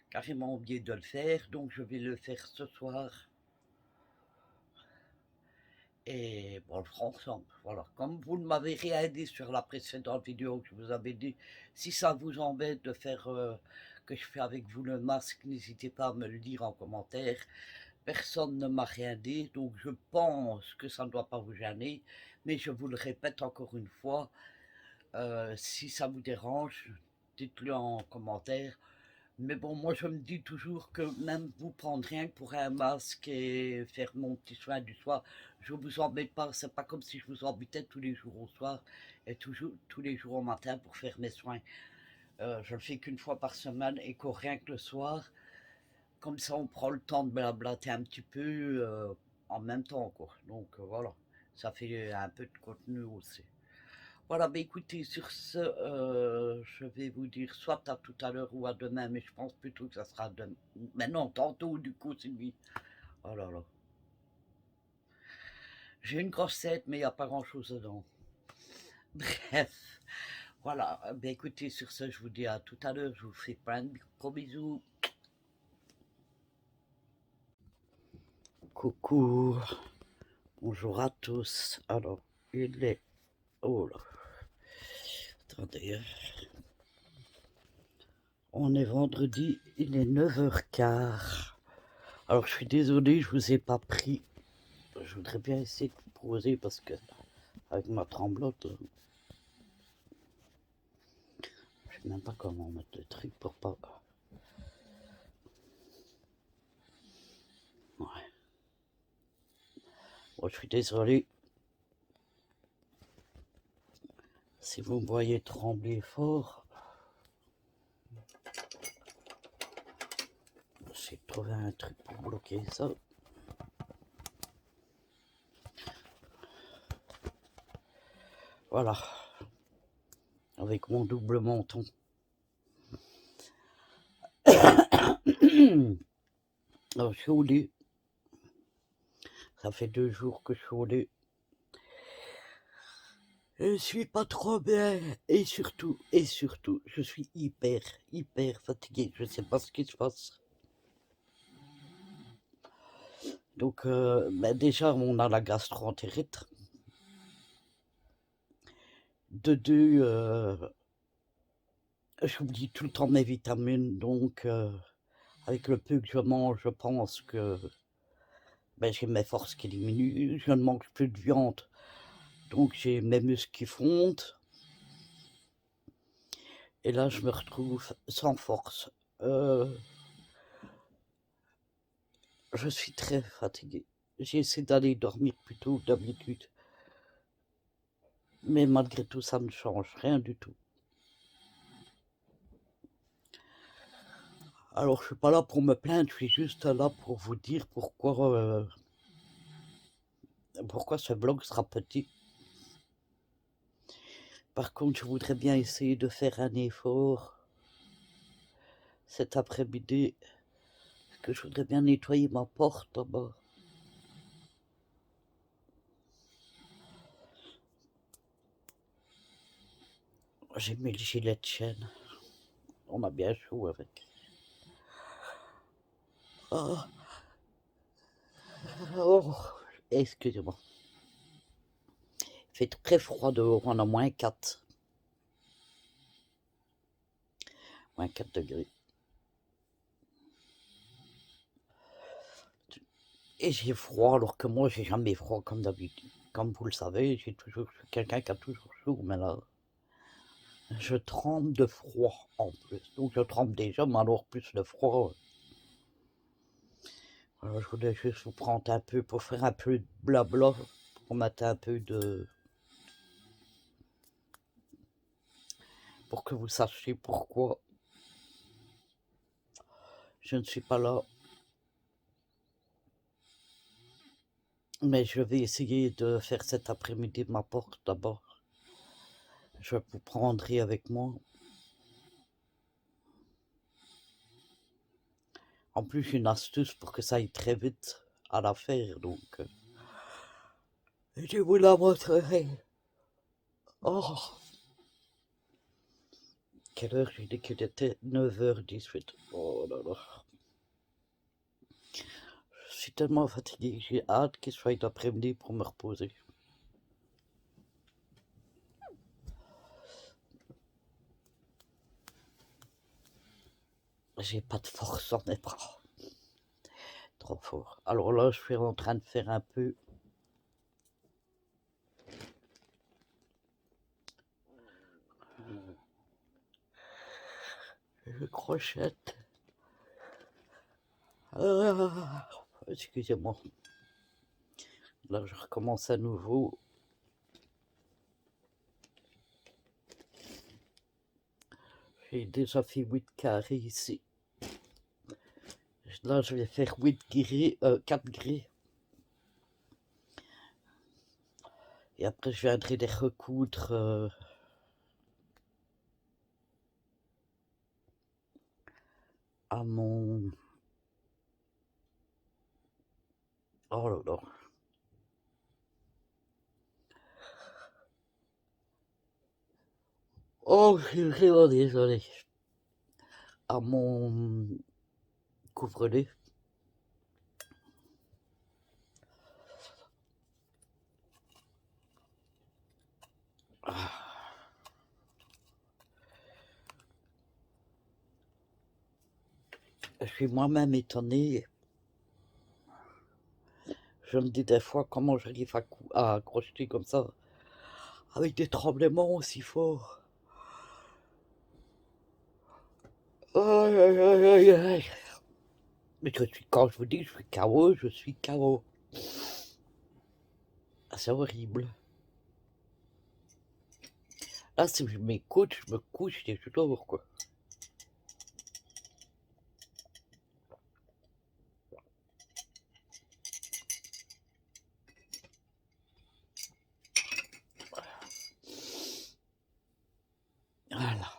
Carrément oublié de le faire, donc je vais le faire ce soir. Et bon, on le fera ensemble. Voilà. Comme vous m'avez rien dit sur la précédente vidéo que je vous avais dit, si ça vous embête de faire que je fais avec vous le masque, n'hésitez pas à me le dire en commentaire. Personne ne m'a rien dit, donc je pense que ça ne doit pas vous gêner. Mais je vous le répète encore une fois, si ça vous dérange, dites-le en commentaire. Mais bon, moi je me dis toujours que même vous prendre rien que pour un masque et faire mon petit soin du soir, je vous embête pas, c'est pas comme si je vous embêtais tous les jours au soir et toujours tous les jours au matin pour faire mes soins. Je le fais qu'une fois par semaine et que rien que le soir, comme ça on prend le temps de blablater un petit peu en même temps quoi. Donc voilà, ça fait un peu de contenu aussi. Voilà, bah écoutez, sur ce, je vais vous dire soit à tout à l'heure ou à demain, mais je pense plutôt que ça sera demain. Mais non, tantôt, du coup, Sylvie. Oh là là. J'ai une grosse tête, mais il n'y a pas grand-chose dedans. Bref, voilà. Bah écoutez, sur ce, je vous dis à tout à l'heure. Je vous fais plein de gros bisous. Coucou. Bonjour à tous. Alors, il est... Oh là. Attendez. On est vendredi, il est 9h15. Alors je suis désolé, je vous ai pas pris. Je voudrais bien essayer de vous poser parce que avec ma tremblote, je sais même pas comment mettre le truc pour pas... Ouais. Bon, je suis désolé si vous me voyez trembler fort. J'ai trouvé un truc pour bloquer ça. Voilà. Avec mon double menton. Alors, je suis au lit. Ça fait 2 jours que je suis au lit. Je suis pas trop bien. Et surtout, je suis hyper fatigué. Je sais pas ce qui se passe. Donc, déjà, on a la gastro-entérite. De deux, j'oublie tout le temps mes vitamines. Donc, avec le peu que je mange, je pense que j'ai mes forces qui diminuent. Je ne mange plus de viande. Donc, j'ai mes muscles qui fondent. Et là, je me retrouve sans force. Je suis très fatigué. J'ai essayé d'aller dormir plus tôt que d'habitude. Mais malgré tout, ça ne change rien du tout. Alors, je suis pas là pour me plaindre, je suis juste là pour vous dire pourquoi ce vlog sera petit. Par contre, je voudrais bien essayer de faire un effort cet après-midi, parce que je voudrais bien nettoyer ma porte là-bas. J'ai mis le gilet de chaîne. On a bien chaud avec. Oh, oh, excusez-moi. Il fait très froid dehors, on a -4. -4 degrés. Et j'ai froid, alors que moi, j'ai jamais froid comme d'habitude. Comme vous le savez, je suis quelqu'un qui a toujours chaud, mais là, je tremble de froid en plus. Donc je tremble déjà, mais alors plus de froid. Alors, je voulais juste vous prendre un peu pour faire un peu de blabla, pour mettre un peu de... pour que vous sachiez pourquoi je ne suis pas là. Mais je vais essayer de faire cet après-midi ma porte d'abord. Je vous prendrai avec moi. En plus, j'ai une astuce pour que ça aille très vite à la faire, donc je vous la montrerai. Oh, quelle heure j'ai dit qu'il était 9h18. Oh là là. Je suis tellement fatigué, j'ai hâte qu'il soit l'après-midi pour me reposer. J'ai pas de force dans mes bras. Trop fort. Alors là, je suis en train de faire un peu... Je crochette. Excusez-moi. Là, je recommence à nouveau. J'ai déjà fait 8 carrés ici. Là, je vais faire 4 gris. Et après, je viendrai les recoudre à mon... Oh là là. Oh, je suis vraiment désolé. À mon couvre-lit. Je suis moi-même étonné. Je me dis des fois comment j'arrive à crocheter comme ça, avec des tremblements aussi forts. Aïe, aïe, aïe, aïe, aïe. Mais quand je vous dis que je suis KO, je suis KO. Ah, c'est horrible. Là, si je m'écoute, je me couche et je dors, quoi. Voilà.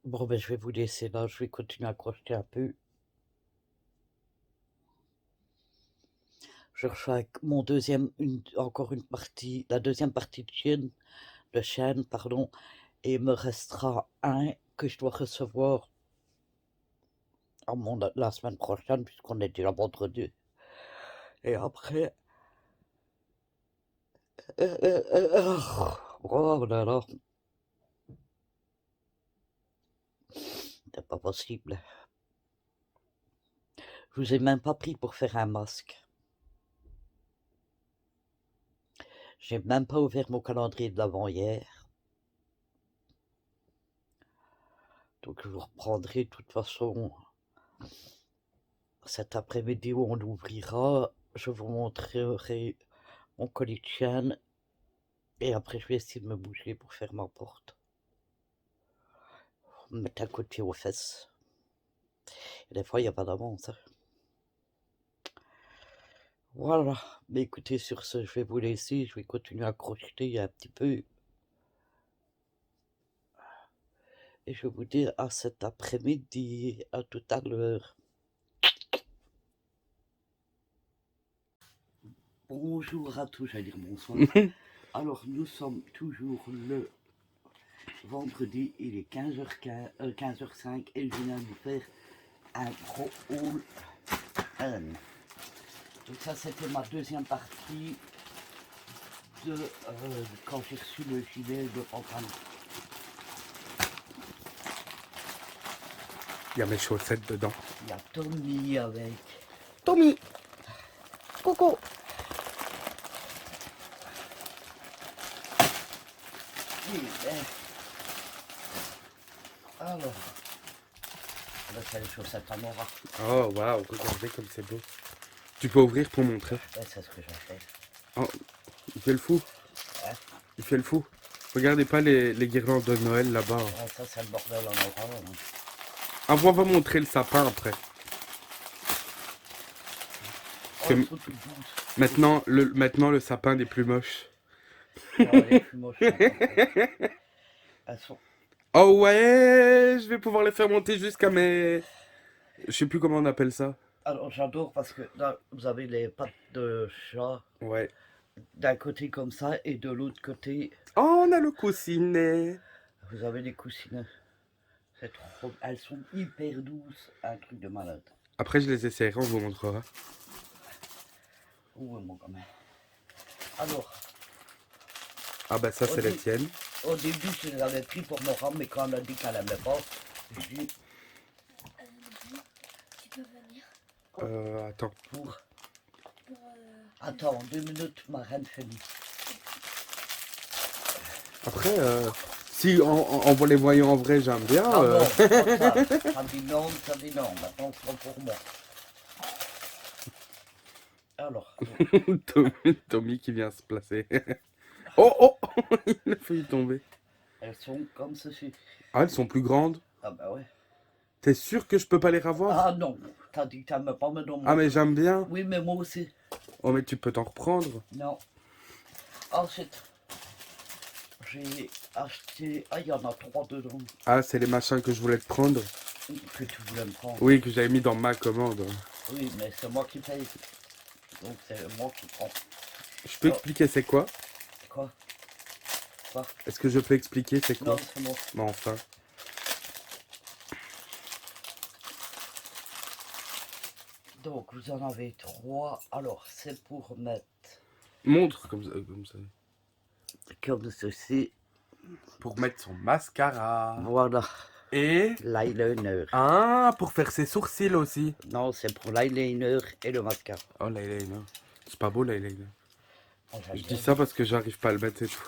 Bon, ben, je vais vous laisser là. Je vais continuer à crocheter un peu. Je reçois avec mon encore une partie, la deuxième partie de chaîne, pardon, et il me restera un que je dois recevoir la semaine prochaine, puisqu'on est déjà vendredi. Et après, oh là là, c'est pas possible. Je vous ai même pas pris pour faire un masque. J'ai même pas ouvert mon calendrier de l'avant hier. Donc je vous reprendrai de toute façon cet après-midi où on l'ouvrira. Je vous montrerai mon colis de chaîne. Et après je vais essayer de me bouger pour faire ma porte. Mettre un coup de pied aux fesses. Et des fois il n'y a pas d'avance. Hein. Voilà. Mais écoutez, sur ce, je vais vous laisser. Je vais continuer à crocheter un petit peu. Et je vais vous dire à cet après-midi. À tout à l'heure. Bonjour à tous, j'allais dire bonsoir. Alors, nous sommes toujours le vendredi, il est 15h05 et je viens de vous faire un gros haul. Donc ça, c'était ma deuxième partie de quand j'ai reçu le gilet de pantalon. Il y a mes chaussettes dedans. Il y a Tommy avec. Tommy! Coucou! Alors, là c'est les chaussettes à Nora. Oh waouh, regardez comme c'est beau. Tu peux ouvrir pour montrer. Ouais, c'est ce que j'ai fait. Oh, il fait le fou. Ouais. Il fait le fou. Regardez pas les guirlandes de Noël là-bas. Ouais, ça c'est le bordel en Nora. Hein. Ah, on va montrer le sapin après. Oh, Maintenant, le sapin n'est plus moche. Non, elle est plus moche. Elles sont... Oh ouais, je vais pouvoir les faire monter jusqu'à mes... Je sais plus comment on appelle ça. Alors j'adore parce que là, vous avez les pattes de chat Ouais. d'un côté comme ça et de l'autre côté, Oh, on a le coussinet. vous avez les coussinets. C'est trop... Elles sont hyper douces, un truc de malade. Après, je les essaierai, on vous montrera. Oh, mon gamin. Alors... Ah bah ça, c'est les tiennes. Au début, je les avais pris pour Nora, mais quand elle a dit qu'elle n'aimait pas, je dis... Tu peux venir Attends. Attends, 2 minutes, ma reine finit. Après, si en les voyant en vrai, j'aime bien. Ah non, ça dit non, maintenant c'est pas pour moi. Alors, Tommy qui vient se placer. Oh, oh. Il a failli tomber. elles sont comme ceci. Ah, elles sont plus grandes. Ah bah ouais. T'es sûr que je peux pas les revoir? Ah non, t'as dit que t'aimes pas me donner. Ah, mais j'aime bien. Oui, mais moi aussi. Oh, mais tu peux t'en reprendre. Non. Ensuite, j'ai acheté... Ah, il y en a 3 dedans. Ah, c'est les machins que je voulais te prendre. Que tu voulais me prendre. Oui, que j'avais mis dans ma commande. Oui, mais c'est moi qui paye. Donc c'est moi qui prends. Je peux expliquer c'est quoi? Quoi? Est-ce que je peux expliquer c'est quoi? Non, c'est moi. Mais enfin. Donc vous en avez 3. Alors c'est pour mettre Montre comme ça. comme ceci. Pour mettre son mascara. Voilà. Et L'eyeliner. ah, pour faire ses sourcils aussi. Non, c'est pour l'eyeliner et le mascara. Oh, l'eyeliner. C'est pas beau l'eyeliner. Oh, Je dis ça parce que j'arrive pas à le mettre et tout.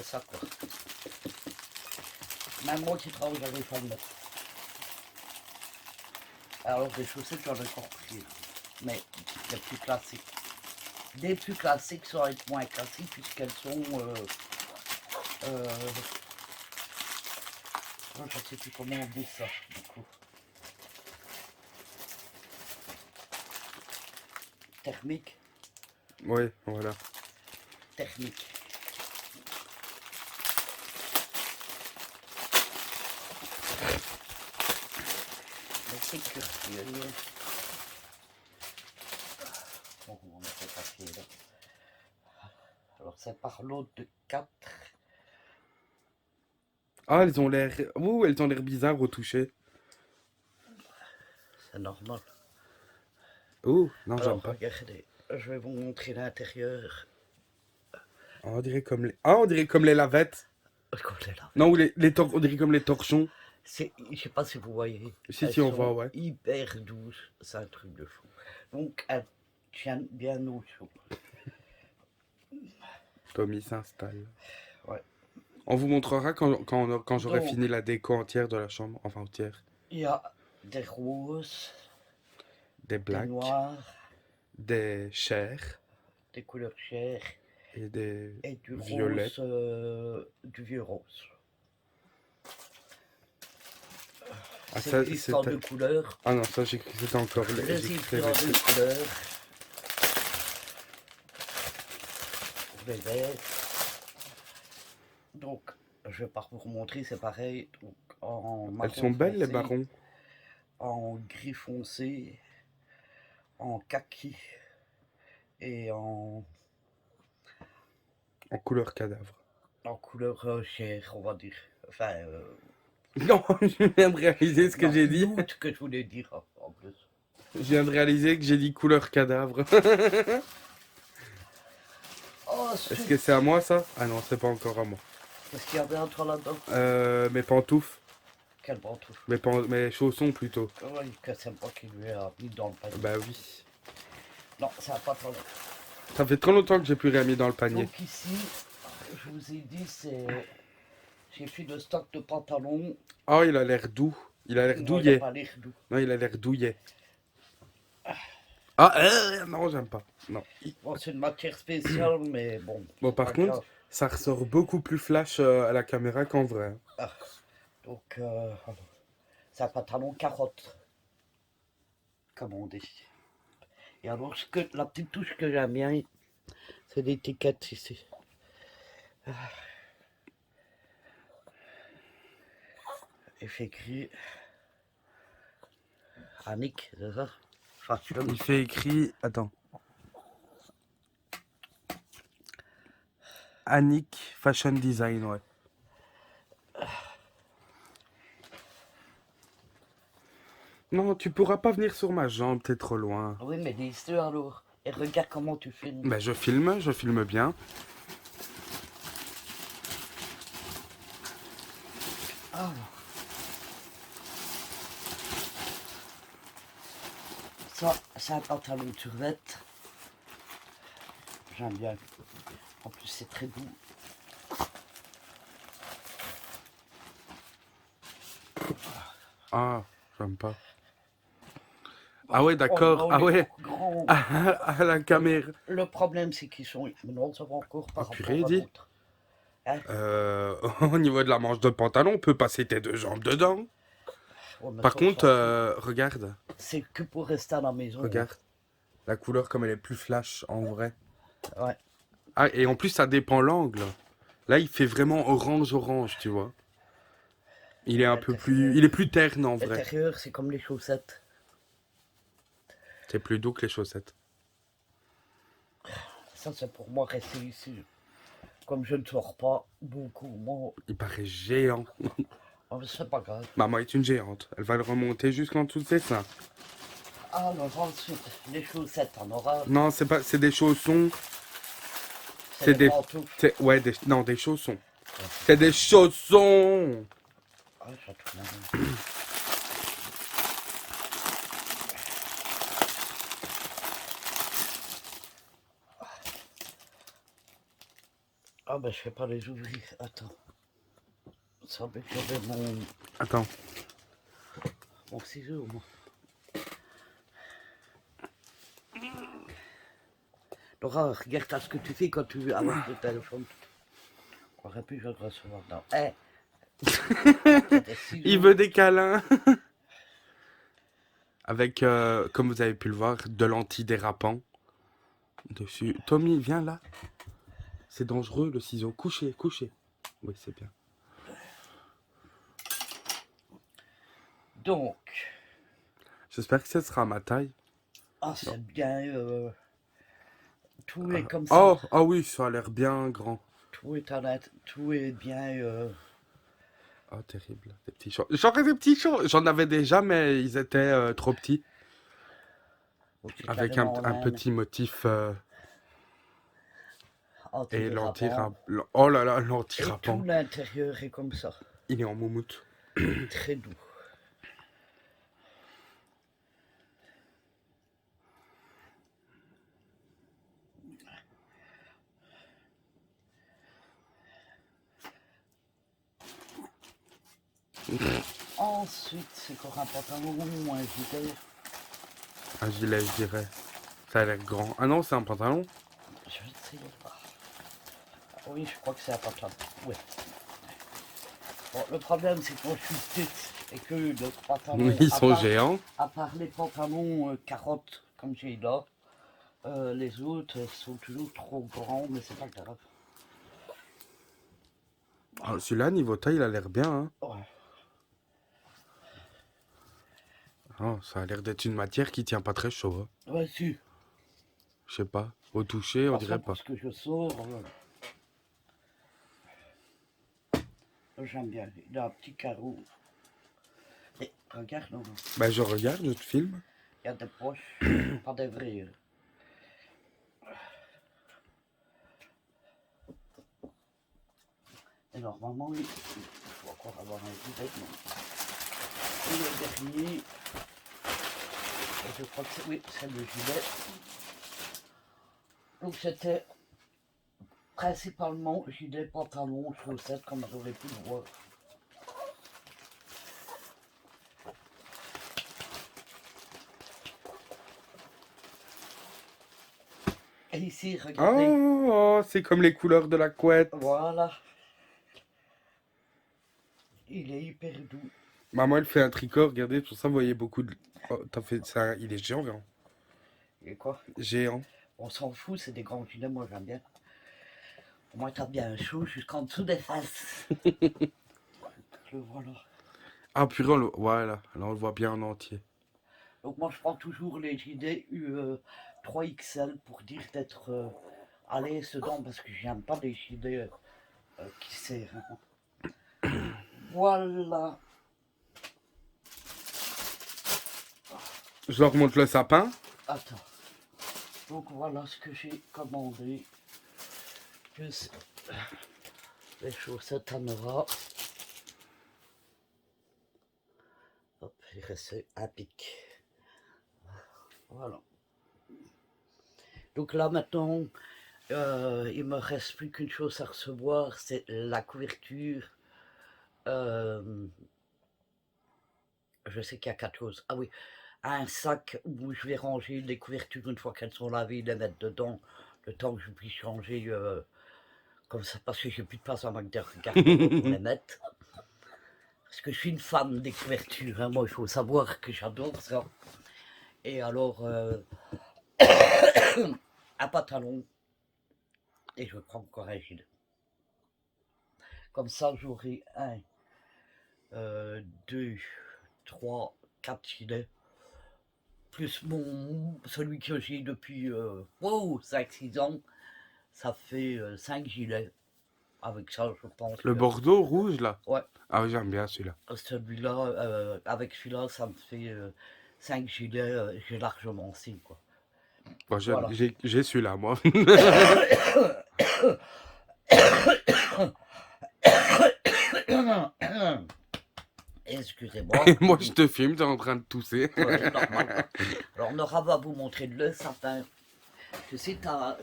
c'est ça quoi. Même moi qui travaille, j'avais pas le mettre. Alors des chaussettes, j'en ai encore pris. Là. Mais les plus classiques. Des plus classiques sont être moins classiques puisqu'elles sont... je ne sais plus comment on dit ça du coup. Thermique. Oui, voilà. Thermique. Mais c'est curieux. Bon, on a fait papier là. Alors c'est par l'autre de 4. Ah, elles ont l'air... Ouh, elles ont l'air bizarres au toucher. C'est normal. Ouh, non, Alors j'aime pas. regardez, je vais vous montrer l'intérieur. Ah, on dirait comme les... Ah, on dirait comme les lavettes. Écoutez là. Non, ou on dirait comme les torchons. Je sais pas si vous voyez. Si, Elles si, on sont voit, ouais. hyper douces, c'est un truc de fou. Donc elles tiennent bien au chaud. Tommy s'installe. Ouais. On vous montrera quand j'aurai Donc. fini la déco entière de la chambre. Enfin, entière. Il y a des roses, Des des blacks, noirs, des chairs des couleurs chères et des et du violets. rose, du vieux rose. Ah, C'est ça, glissant c'était... de couleurs. Ah non, ça, j'ai cru que c'était encore... Les j'ai cru que différents c'était- de couleurs. Pour les verts. Donc, je vais pas vous remontrer, c'est pareil. Donc, en Elles marron sont belles, les foncé, barons. en gris foncé, en kaki et en En couleur cadavre. chair, on va dire. Enfin, Non, je viens de réaliser ce que non, j'ai dit. nude que je voulais dire en plus. Je viens de réaliser que j'ai dit couleur cadavre. Oh, Est-ce que c'est à moi, ça? Ah non, c'est pas encore à moi. Est-ce qu'il y avait un toit là-dedans? Mes pantoufles. Quel pantoufle. Mes chaussons, plutôt. Oui, que c'est moi qui lui a mis dans le panier. Bah oui. Non, ça n'a pas trop. Ça fait trop longtemps que j'ai plus rien mis dans le panier. Donc ici, je vous ai dit, c'est... J'ai fait le stock de pantalons. Oh, il a l'air doux. Il a l'air Non, il douillet. a pas l'air doux. Non, il a l'air douillet. Ah, non, j'aime pas. Non. Bon, c'est une matière spéciale, mais bon. Bon, c'est par pas contre, grave. ça ressort beaucoup plus flash à la caméra qu'en vrai. Ah, donc, c'est un pantalon carotte, comme on dit. Et alors, la petite touche que j'aime bien, c'est l'étiquette ici. Ah. Il fait écrit Annick, c'est ça? Fashion. Il fait écrit... Attends. Annick Fashion Design, ouais. Non, tu pourras pas venir sur ma jambe, t'es trop loin. Oui, mais dis-le alors. Et regarde comment tu filmes. Ben, je filme bien. Ah. Ça, c'est un pantalon de survette. J'aime bien. En plus, c'est très doux. Ah, j'aime pas. Ah ouais, d'accord. Oh, Ah ouais. grand. À la caméra. Le problème, c'est qu'ils sont... Non, ça va encore par rapport purée, à dis. l'autre. Hein? Au niveau de la manche de pantalon, on peut passer tes deux jambes dedans. Ouais, mais Par ça, contre, ça, regarde. c'est que pour rester à la maison. Regarde. La couleur comme elle est plus flash en vrai. Ouais. Ah, et en plus, ça dépend l'angle. Là, il fait vraiment orange, tu vois. Il est un peu plus... Il est plus terne en vrai. L'intérieur, c'est comme les chaussettes. C'est plus doux que les chaussettes. Ça, c'est pour moi rester ici. Comme je ne sors pas beaucoup, moi, Il paraît géant. c'est pas grave. Maman est une géante. Elle va le remonter jusqu'en dessous de ses seins. Alors ensuite, les chaussettes, on aura. Non, c'est pas... C'est des chaussons. C'est des pantoufles. Ouais, non, des chaussons. C'est des chaussons. Ah, ça tourne. Ah ben je vais pas les ouvrir. Attends. Ça veut que j'avais Attends. mon ciseau, moi. Laura, regarde à ce que tu fais quand tu avec le téléphone. On aurait pu le recevoir dans. Eh Il veut des câlins. Avec, comme vous avez pu le voir, de l'antidérapant dessus. Tommy, viens là. C'est dangereux le ciseau. Couchez, couchez. Oui, c'est bien. Donc, J'espère que ce sera à ma taille. ah c'est bien. Tout est comme ça. Oh, ah oui, ça a l'air bien grand. Tout est honnête. Tout est bien. Oh, terrible. Des petits chats. J'aurais des petits chats. J'en avais déjà, mais ils étaient trop petits. C'est Avec carrément un laine, petit motif. Et antidérapant. Oh là là, Et tout l'antirapant. l'intérieur est comme ça. Il est en moumoute. Très doux. Ensuite, c'est encore un pantalon ou un gilet. Un gilet, je dirais. Ça a l'air grand. Ah non, c'est un pantalon. Je vais essayer de voir. Oui, je crois que c'est un pantalon. Oui. Bon, le problème, c'est que moi, je suis petite et que le pantalon. Ils sont géants. À part les pantalons carottes, comme j'ai là, les autres sont toujours trop grands, mais c'est pas grave. Ah, celui-là, niveau taille, il a l'air bien. Hein. Ouais. Oh, ça a l'air d'être une matière qui tient pas très chaud. Hein. Ouais, si. Je sais pas. Au toucher, on dirait pas. Parce que je sors. J'aime bien. Il a un petit carreau. Et regarde, non, Bah, je regarde, je te filme. il y a des poches, pas des vraies. Et normalement, il faut encore avoir un gilet. Et le dernier, et je crois que c'est, oui, c'est le gilet. Donc c'était principalement gilet, pantalon, chaussettes, comme vous aurez pu le voir. Et ici, regardez. Oh, c'est comme les couleurs de la couette. Voilà. Il est hyper doux. Maman, elle fait un tricot, regardez, pour ça, vous voyez beaucoup de... Oh, t'as fait ça, il est géant, vraiment. Et quoi? Géant. On s'en fout, c'est des grands gilets, moi j'aime bien. Au moins t'as bien chaud jusqu'en dessous des fesses. Le voilà. Ah, purée, voilà, là, on le voit bien en entier. Donc moi je prends toujours les gilets 3XL pour dire d'être à l'aise dedans parce que j'aime pas les gilets qui serrent. Voilà. Je leur montre le sapin. Attends. Donc voilà ce que j'ai commandé. Plus les chaussettes en aura. Hop, il reste un pic. Voilà. Donc là maintenant, il me reste plus qu'une chose à recevoir, c'est la couverture. Je sais qu'il y a 4 choses. Ah oui, un sac où je vais ranger les couvertures une fois qu'elles sont lavées, les mettre dedans, le temps que je puisse changer comme ça, parce que j'ai plus de place en manque de garde-robe pour les mettre. Parce que je suis une fan des couvertures, hein. Moi il faut savoir que j'adore ça. Et alors, un pantalon, et je prends encore un gilet. Comme ça j'aurai 1, 2, 3, 4 gilets. Plus celui que j'ai depuis 5-6 ans, ça fait 5 gilets. Avec ça, je pense. Le bordeaux rouge, là. Ouais. Ah, j'aime bien celui-là. Celui-là, avec celui-là, ça me fait 5 gilets. J'ai largement assez, quoi. Moi, Voilà. j'ai celui-là, moi. Excusez-moi. Moi, je te filme, t'es en train de tousser. Ouais, normal. Alors, Nora va vous montrer le sapin. Tu sais, t'as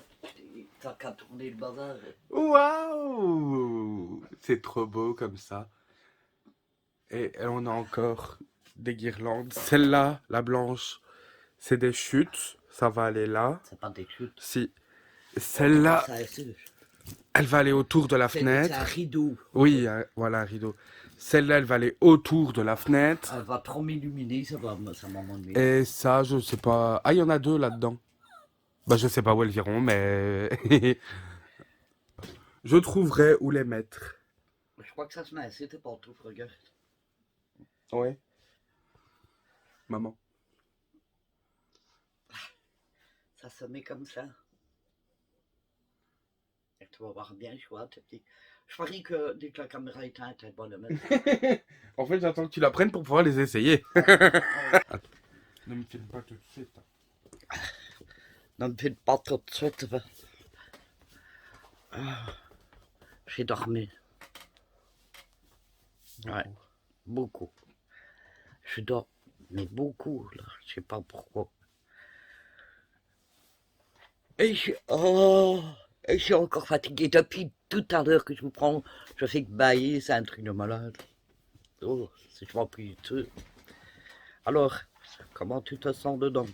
t'as qu'à tourner le bazar. Waouh! C'est trop beau comme ça. Et on a encore des guirlandes. Celle-là, la blanche, c'est des chutes. Ça va aller là. C'est pas des chutes. Si. Celle-là, C'est elle va aller autour de la un fenêtre. rideau. Oui, voilà un rideau. Celle-là, elle va aller autour de la fenêtre. Elle va trop m'illuminer, ça va m'ennuyer. Et ça, je sais pas. Ah, il y en a deux là-dedans. Bah, je sais pas où elles iront, mais je trouverai où les mettre. Je crois que ça se met assez, t'es partout, regarde. Ouais. Maman. Ça se met comme ça. Et tu vas voir bien chouette. Je parie que dès que la caméra est éteinte, elle va le mettre. En fait, j'attends que tu la prennes pour pouvoir les essayer. Ne me filme pas tout de suite. Ne me fais pas tout de suite. J'ai dormi. Ouais, beaucoup. Je dors, mais beaucoup, là. Je sais pas pourquoi. Et je suis encore fatigué. Depuis tout à l'heure que je vous prends, je fais que bailler, c'est un truc de malade. Oh, si je m'en prie dessus. Alors, comment tu te sens dedans?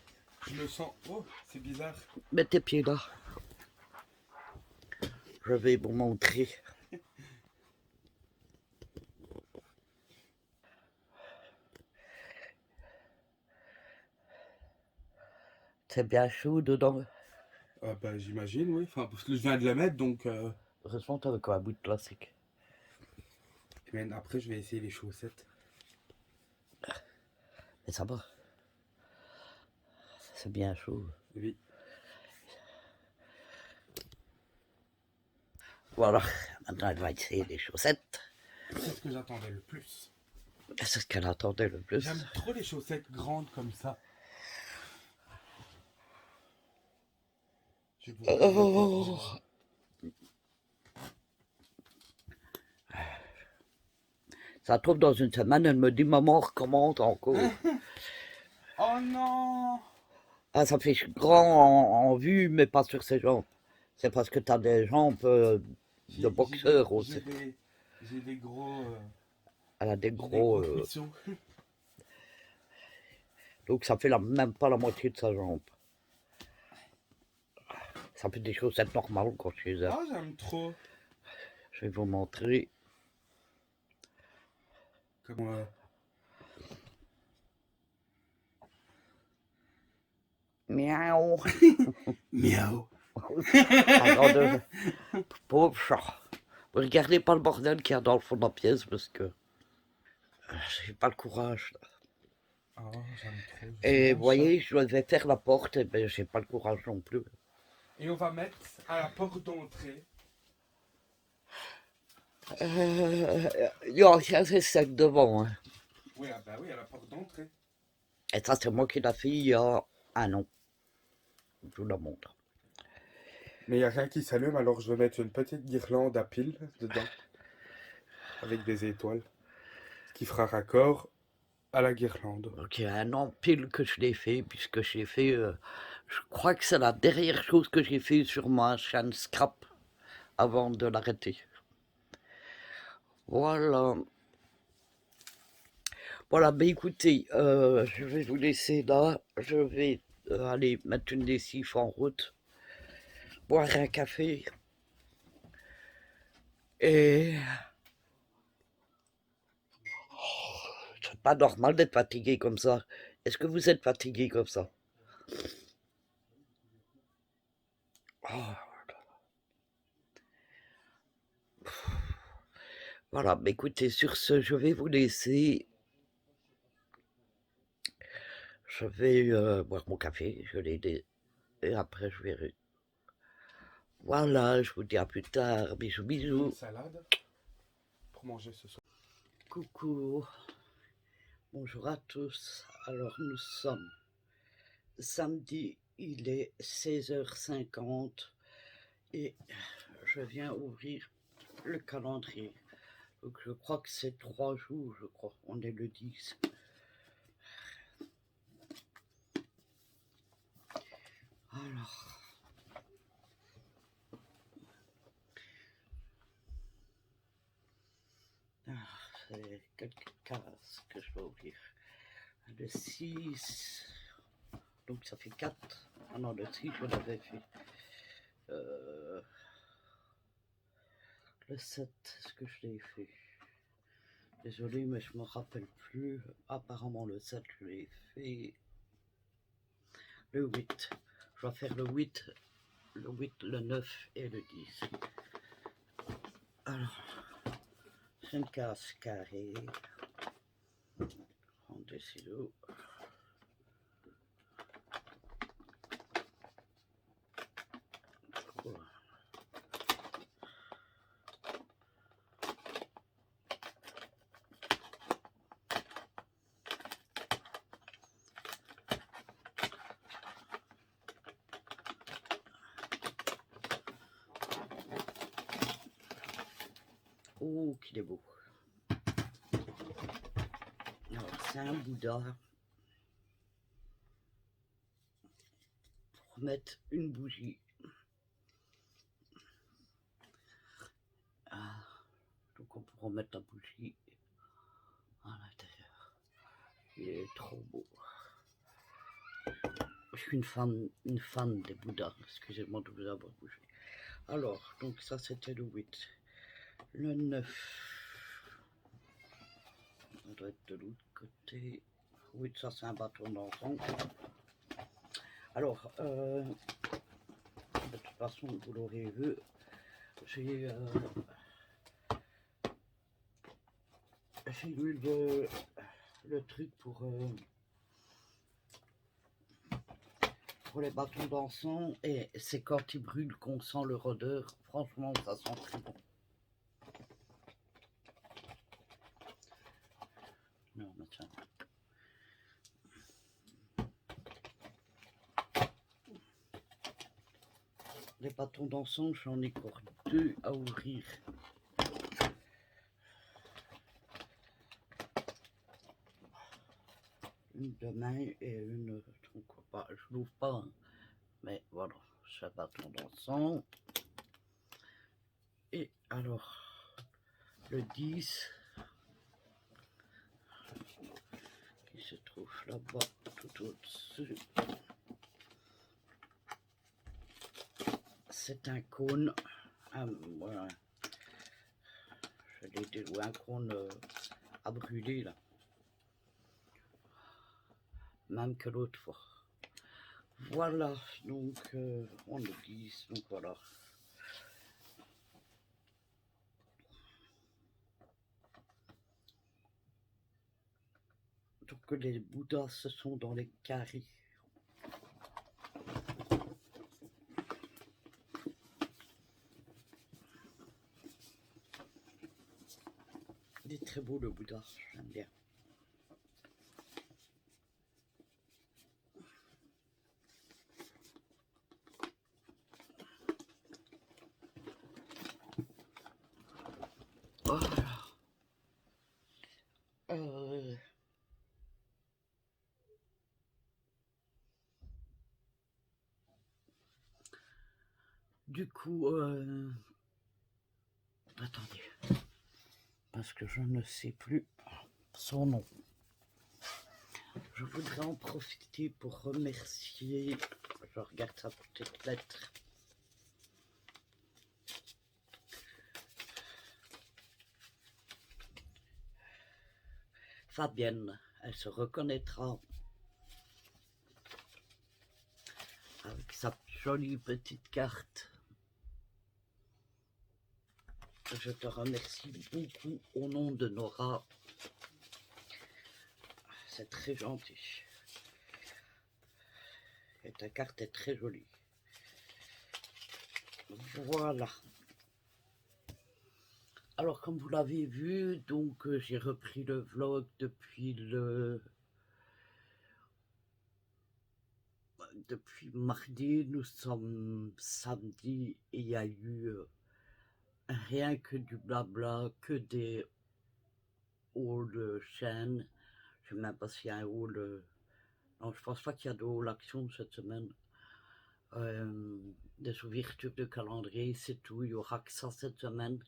Je me sens... Oh, c'est bizarre. Mets tes pieds là. Je vais vous montrer. C'est bien chaud dedans. Ah bah, j'imagine, oui. Enfin, parce que je viens de le mettre, donc... Heureusement, t'avais quoi, un bout de plastique. Mais après, je vais essayer les chaussettes. Mais ça va. C'est bien chaud. Oui. Voilà, maintenant elle va essayer les chaussettes. C'est ce que j'attendais le plus. C'est ce qu'elle attendait le plus. J'aime trop les chaussettes grandes comme ça. Je vais vous Oh. Ça trouve dans une semaine, elle me dit maman recommence encore. Oh non! Ah, ça fait grand en vue, mais pas sur ses jambes. C'est parce que t'as des jambes de boxeur aussi. J'ai des gros... Elle a des j'ai des gros. gros cuissons. Donc ça fait même pas la moitié de sa jambe. Ça fait des chaussettes normales quand je les ai. Ah, j'aime trop. Je vais vous montrer. Comme... Miaou. Miaou. Attendez, pauvre chat. Vous regardez pas le bordel qu'il y a dans le fond de la pièce parce que j'ai pas le courage. Là. Oh, j'aime trop. Et vous voyez, je devais faire la porte, et ben j'ai pas le courage non plus. Et on va mettre à la porte d'entrée. Il y a assez sec devant. Hein. Oui, ah bah oui, à la porte d'entrée. Et ça, c'est moi qui l'ai fait il y a un an. Je vous la montre. Mais il n'y a rien qui s'allume, alors je vais mettre une petite guirlande à piles dedans. Avec des étoiles. Ce qui fera raccord à la guirlande. Donc il y a un an pile que je l'ai fait, puisque j'ai fait, je crois que c'est la dernière chose que j'ai fait sur ma chaîne Scrap avant de l'arrêter. Voilà. Voilà, ben écoutez, je vais vous laisser là. Je vais aller mettre une lessive en route, boire un café. Et c'est pas normal d'être fatigué comme ça. Est-ce que vous êtes fatigué comme ça? Oh. Voilà, bah écoutez, sur ce, je vais vous laisser. Je vais boire mon café, je l'ai dit, et après je verrai. Voilà, je vous dis à plus tard. Bisous, Une bisous. salade pour manger ce soir. Coucou. Bonjour à tous. Alors nous sommes samedi, il est 16h50 et je viens ouvrir le calendrier. Donc je crois que c'est 3 jours, je crois. On est le 10. Alors. c'est quelques cases que je dois ouvrir. Le 6, donc ça fait 4. Ah non, le 6, je l'avais fait. Le 7, est-ce que je l'ai fait? Désolé, mais je me rappelle plus. Apparemment, le 7, je l'ai fait. Le 8. Je dois faire le 8, le 9 et le 10. Alors, c'est une case carrée. Prends des stylos. Voilà. Oh, qu'il est beau. Alors, c'est un Bouddha pour mettre une bougie. Ah, donc on pourra mettre la bougie à l'intérieur. Il est trop beau. Je suis une fan des Bouddhas. Excusez-moi de vous avoir bougé. Alors, donc ça c'était le 8. Le 9. Ça doit être de l'autre côté. Oui, ça c'est un bâton d'enfant. Alors, de toute façon, vous l'aurez vu, j'ai eu le truc pour les bâtons d'encens, et c'est quand ils brûlent qu'on sent leur odeur. Franchement, ça sent très bon. Non, mais tiens. Les bâtons d'encens, j'en ai encore 2 à ouvrir. Une demain et une... Donc, bah, je l'ouvre pas, hein. Mais voilà, c'est un bâton d'encens. Et alors, le 10, qui se trouve là-bas, tout au-dessus. C'est un cône, voilà. Je l'ai dit, ou un cône à brûler là. Même que l'autre fois. Voilà, donc on le 10, donc voilà. Donc les Bouddhas, ce sont dans les carrés. Il est très beau le Bouddha, j'aime bien. Voilà. Du coup, attendez, parce que je ne sais plus son nom. Je voudrais en profiter pour remercier, je regarde sa petite lettre. Fabienne, elle se reconnaîtra avec sa jolie petite carte. Je te remercie beaucoup au nom de Nora. C'est très gentil. Et ta carte est très jolie. Voilà. Alors, comme vous l'avez vu, donc j'ai repris le vlog depuis mardi. Nous sommes samedi et il y a eu rien que du blabla, que des hauls chaînes. Je ne sais même pas s'il y a un haul. Non, je pense pas qu'il y a de haul action cette semaine. Des ouvertures de calendrier, c'est tout. Il y aura que ça cette semaine.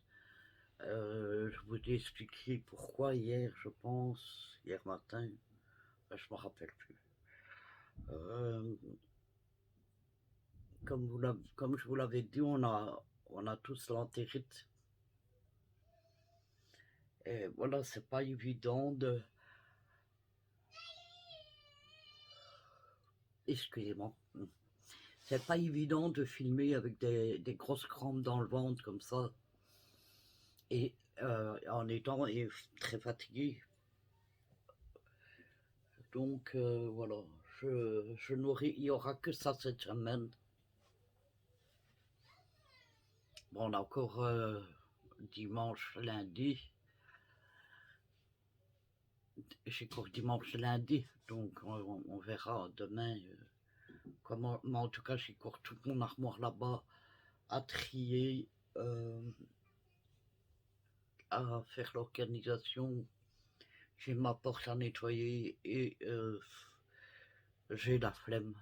Je vous ai expliqué pourquoi hier, je pense, hier matin, je me rappelle plus. Euh, comme je vous l'avais dit, on a tous l'entérite. Et voilà, c'est pas évident de... Excusez-moi. C'est pas évident de filmer avec des grosses crampes dans le ventre comme ça. Et en étant très fatigué. Donc voilà, il y aura que ça cette semaine. Bon, on a encore dimanche, lundi. J'ai cours dimanche, lundi, donc on verra demain comment. Mais en tout cas, j'ai cours toute mon armoire là-bas à trier, à faire l'organisation. J'ai ma porte à nettoyer et j'ai la flemme.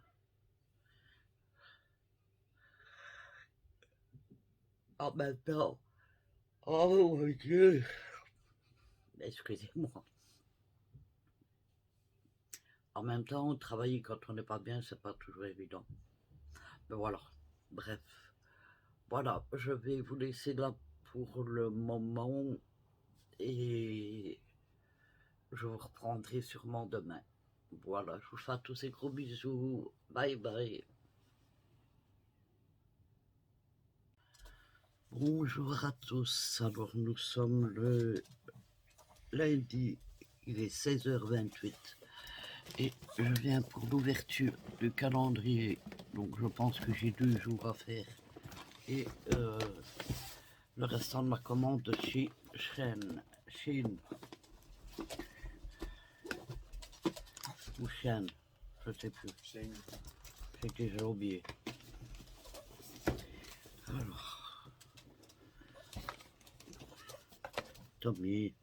En même temps, oh mon Dieu, excusez-moi. En même temps, travailler quand on n'est pas bien, c'est pas toujours évident. Mais voilà, bref. Voilà, je vais vous laisser là pour le moment et je vous reprendrai sûrement demain. Voilà, je vous fais tous ces gros bisous. Bye bye. Bonjour à tous. Alors nous sommes le lundi, il est 16h28 et je viens pour l'ouverture du calendrier. Donc je pense que j'ai 2 jours à faire. Et le restant de ma commande de chez Chine ou Chine, je sais plus. J'ai déjà oublié. Alors, Tommy.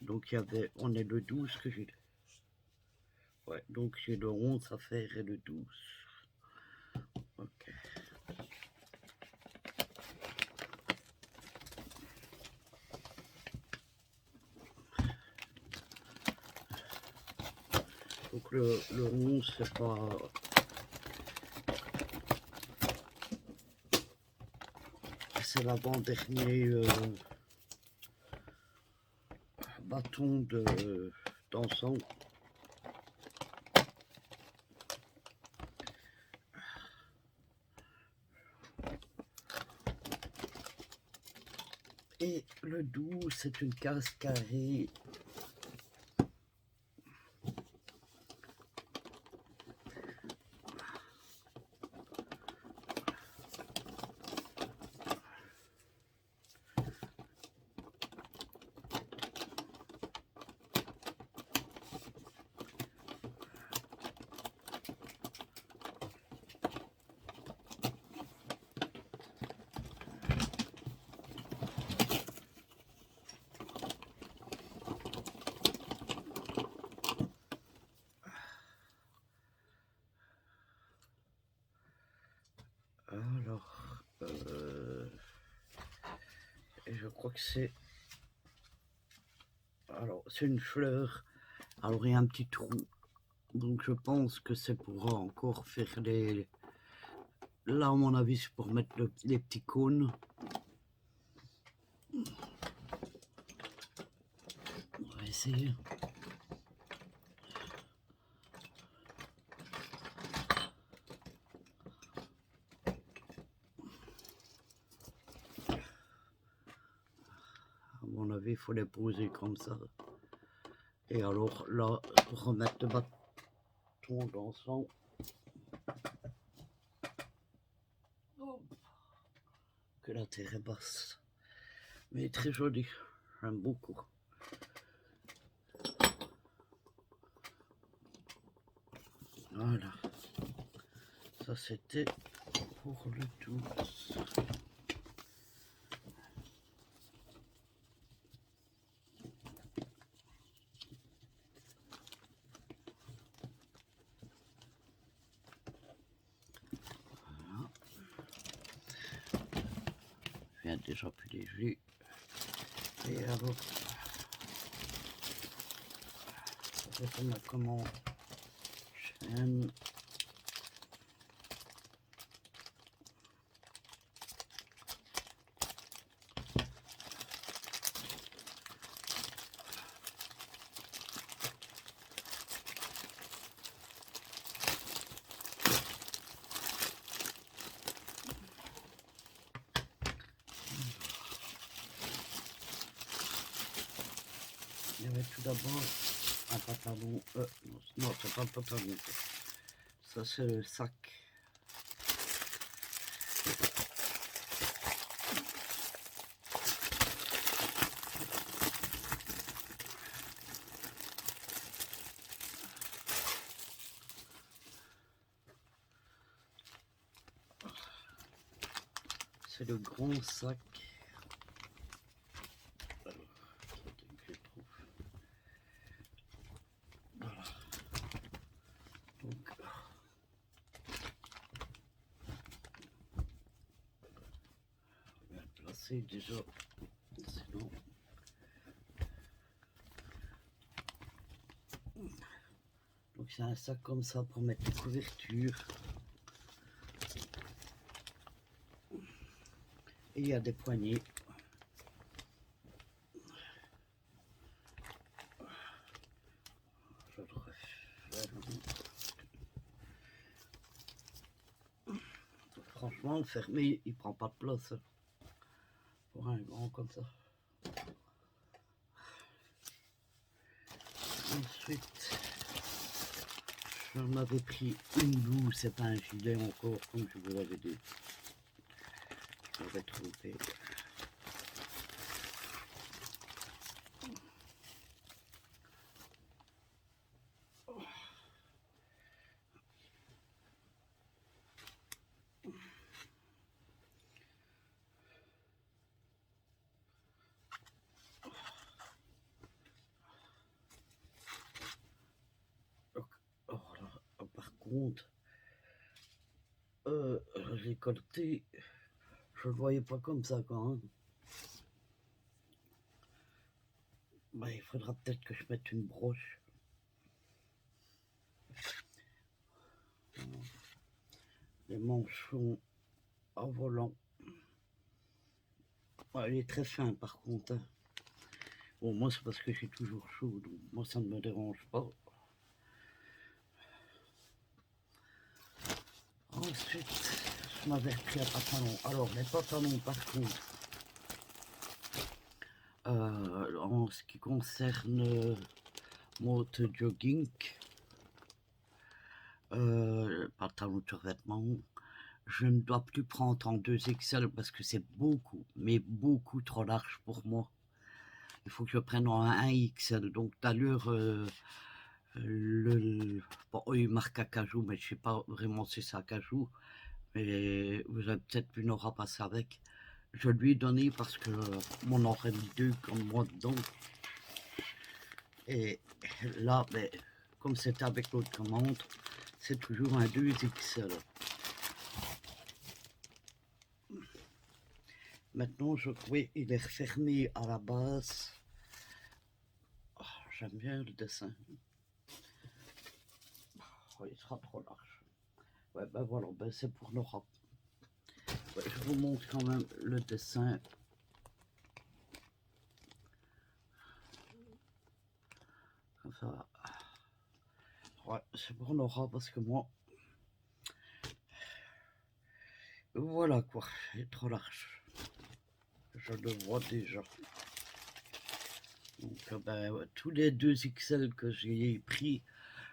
Donc il y avait, on est le 12 que j'ai. Ouais, donc j'ai le 11 à faire et le 12. Ok. Donc le 11 c'est pas... C'est l'avant-dernier bâton d'encens. Et le 12 c'est une case carrée. Alors, et je crois que c'est... Alors, c'est une fleur. Alors, il y a un petit trou. Donc, je pense que c'est pour encore faire les... Là, à mon avis, c'est pour mettre les petits cônes. On va essayer. À mon avis, il faut les poser comme ça. Et alors là, pour remettre le bâton d'encens. Que la terre est basse. Mais très joli. J'aime beaucoup. Voilà. Ça c'était pour le 12. Voilà. Je viens déjà plus les jus. Et alors, ça fait ma commande chaîne. Il y avait tout d'abord un pantalon. Non, c'est pas un pantalon. Ça, c'est le sac. C'est le grand sac. Alors, que je trouve. Voilà. Donc, on va le placer déjà. Sinon. Donc, c'est un sac comme ça pour mettre les couvertures. Et il y a des poignées. Je devrais faire. Franchement, le fermé, il prend pas de place pour un grand comme ça. Ensuite, je m'avais pris une blouse, c'est pas un gilet encore, comme je vous l'avais dit. Je l'avais trouvé. Oh là, par contre, les colletés, je le voyais pas comme ça quand même. Bah, il faudra peut-être que je mette une broche. Les manchons en volant. Ouais, il est très fin par contre. Hein. Bon, moi c'est parce que j'ai toujours chaud, donc moi ça ne me dérange pas. Ensuite, je m'avais pris un pantalon. Alors, les pantalons par contre, en ce qui concerne mode jogging, pantalon de survêtement, je ne dois plus prendre en 2XL parce que c'est beaucoup, mais beaucoup trop large pour moi. Il faut que je prenne en 1XL. Donc d'ailleurs, bon, il marque acajou, mais je ne sais pas vraiment si c'est acajou. Mais vous avez peut-être vu Nora passer avec. Je lui ai donné parce que mon aurait mis deux comme moi dedans. Et là, ben, comme c'était avec l'autre commande, c'est toujours un 2XL. Maintenant, je crois qu'il est refermé à la base. Oh, j'aime bien le dessin. Oh, il sera trop large. Ouais, ben voilà, ben c'est pour Nora. Ouais, je vous montre quand même le dessin. Comme ça. Ouais, c'est pour Nora parce que moi. Voilà quoi, il est trop large. Je le vois déjà. Donc, ben, ouais, tous les 2XL que j'ai pris,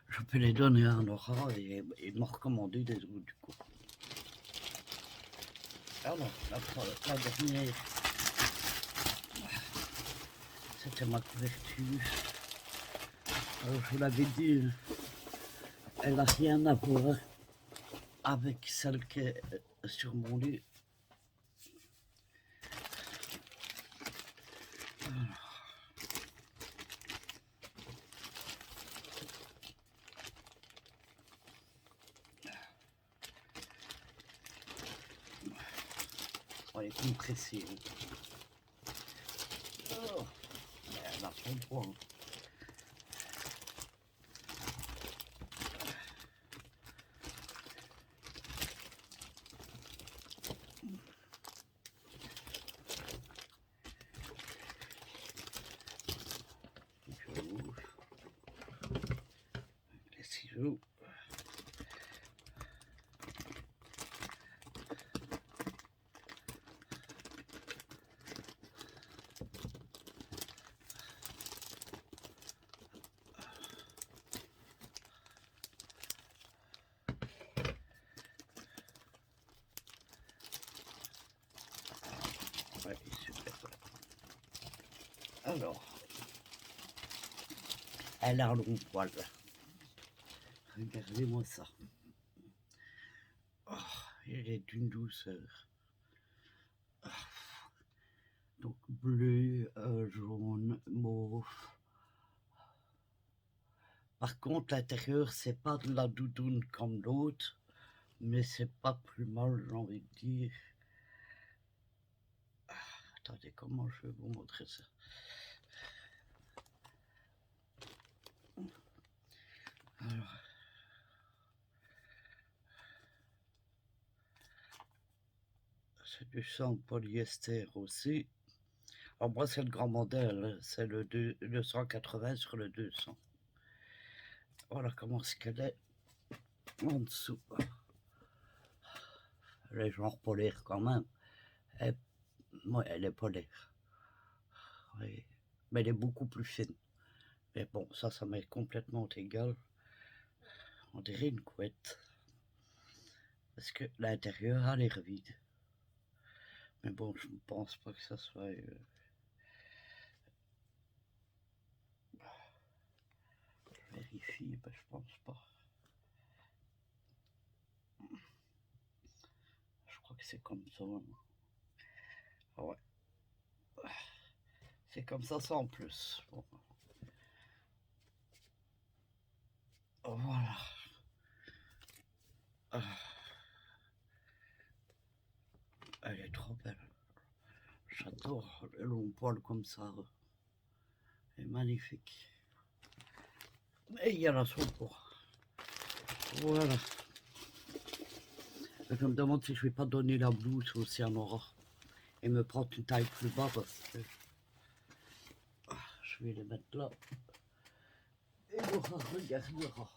je peux les donner à Nora et il m'a recommandé des autres du coup. Alors, la dernière, c'était ma couverture. Alors, je vous l'avais dit, elle n'a rien à voir avec celle qui est sur mon lit. On est compressé. Oh, elle a son point. Les ciseaux. Ouais, super. Alors, elle a un long poil. Regardez-moi ça. Oh, il est d'une douceur. Donc bleu, jaune, mauve. Par contre, l'intérieur, c'est pas de la doudoune comme l'autre, mais c'est pas plus mal, j'ai envie de dire. Attendez, comment je vais vous montrer ça? Alors, c'est du sang polyester aussi. Alors moi, c'est le grand modèle, c'est le 280 sur le 200. Voilà comment ce qu'elle est en dessous. Elle est genre polaire quand même. Ouais, elle est polaire. Oui. Mais elle est beaucoup plus fine. Mais bon, ça m'est complètement égal. On dirait une couette. Parce que l'intérieur a l'air vide. Mais bon, je ne pense pas que ça soit... Je vérifie, ben, je pense pas. Je crois que c'est comme ça. Ouais. C'est comme ça en plus. Bon. Voilà. Elle est trop belle. J'adore le long poil comme ça. Elle est magnifique. Et il y en a son poids. Voilà. Je me demande si je vais pas donner la blouse aussi à Nora. Et me prendre une taille plus bas parce que... Je vais les mettre là. Et Nora regardera.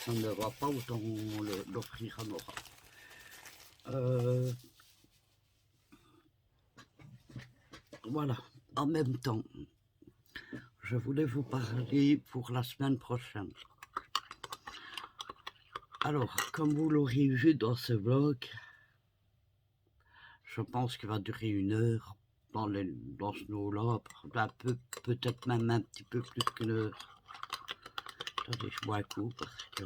On ne va pas autant l'offrir à Nora. Voilà, en même temps, je voulais vous parler pour la semaine prochaine. Alors, comme vous l'aurez vu dans ce vlog, je pense qu'il va durer 1 heure dans ce lot-là, peut-être même un petit peu plus qu'1 heure. Attendez, je bois un coup parce que...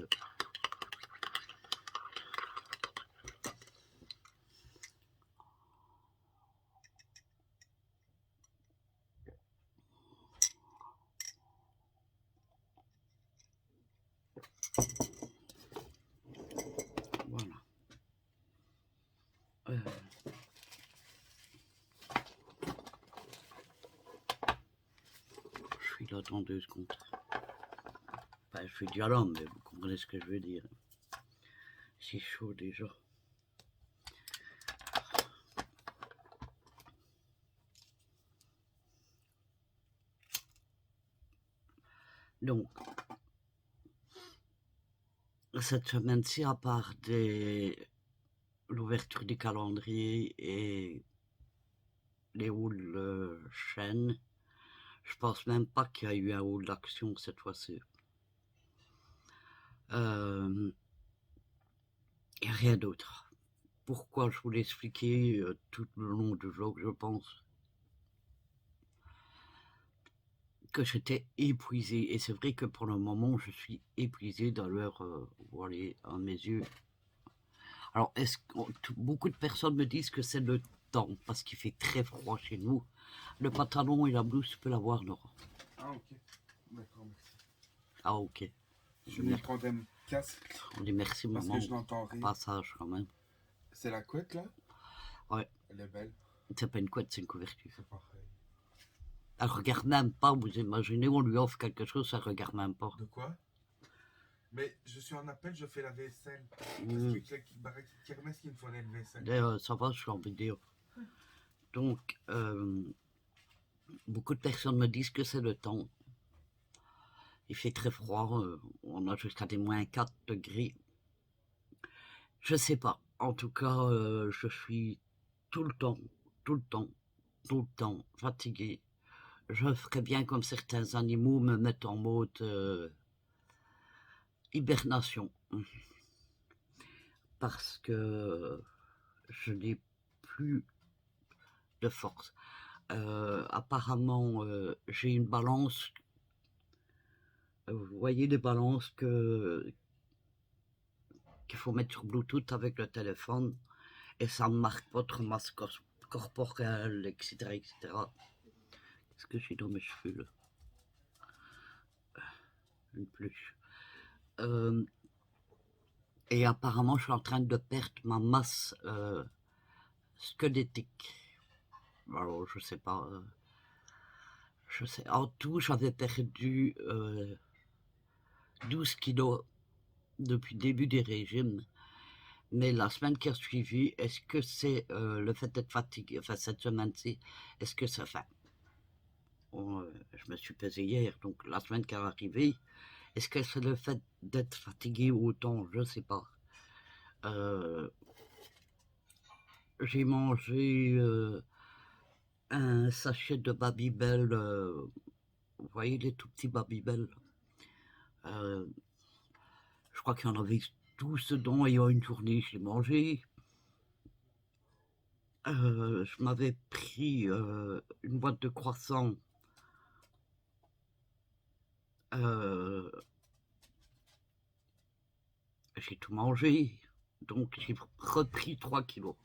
Voilà. Je suis là dans 2 secondes. Enfin, je suis déjà là, mais vous comprenez ce que je veux dire. C'est chaud déjà. Donc, cette semaine-ci, à part l'ouverture des calendriers et les halls chaînes, je pense même pas qu'il y a eu un hall d'action cette fois-ci. Il n'y a rien d'autre. Pourquoi je vous l'ai expliqué tout le long du vlog, je pense que j'étais épuisé. Et c'est vrai que pour le moment, je suis épuisé d'ailleurs, vous voyez, à mes yeux. Alors, beaucoup de personnes me disent que c'est le temps, parce qu'il fait très froid chez nous. Le pantalon et la blouse, tu peux l'avoir, Nora. Ah, ok. D'accord, merci. Ah, ok. Je vais prendre un casque On dit merci, parce maman. que je n'entends rien. Passage, quand même. C'est la couette, là? Ouais. Elle est belle. C'est pas une couette, c'est une couverture. C'est pareil. Elle regarde même pas, vous imaginez, on lui offre quelque chose, elle regarde même pas. De quoi? Mais je suis en appel, je fais la vaisselle. Parce Mm. que kermesse qu'il me fallait le vaisselle. D'ailleurs, ça va, je suis en vidéo. Donc, beaucoup de personnes me disent que c'est le temps. Il fait très froid, on a jusqu'à des moins 4 degrés. Je sais pas. En tout cas, je suis tout le temps fatiguée. Je ferais bien comme certains animaux me mettent en mode hibernation. Parce que je n'ai plus de force. Apparemment, j'ai une balance. Vous voyez les balances qu'il faut mettre sur Bluetooth avec le téléphone et ça marque votre masse corporelle, etc., etc. Qu'est-ce que j'ai dans mes cheveux là? Une peluche. Et apparemment, je suis en train de perdre ma masse squelettique. Alors, je sais pas. Je sais. En tout, j'avais perdu 12 kilos depuis le début du régime. Mais la semaine qui a suivi, est-ce que c'est le fait d'être fatigué, enfin cette semaine-ci, est-ce que ça fait... je me suis pesé hier, donc la semaine qui est arrivée, est-ce que c'est le fait d'être fatigué autant? Je sais pas. J'ai mangé un sachet de Babybel, vous voyez les tout petits Babybel. Je crois qu'il y en avait 12 dedans et en une journée, je l'ai mangé. Je m'avais pris une boîte de croissants. J'ai tout mangé, donc j'ai repris 3 kilos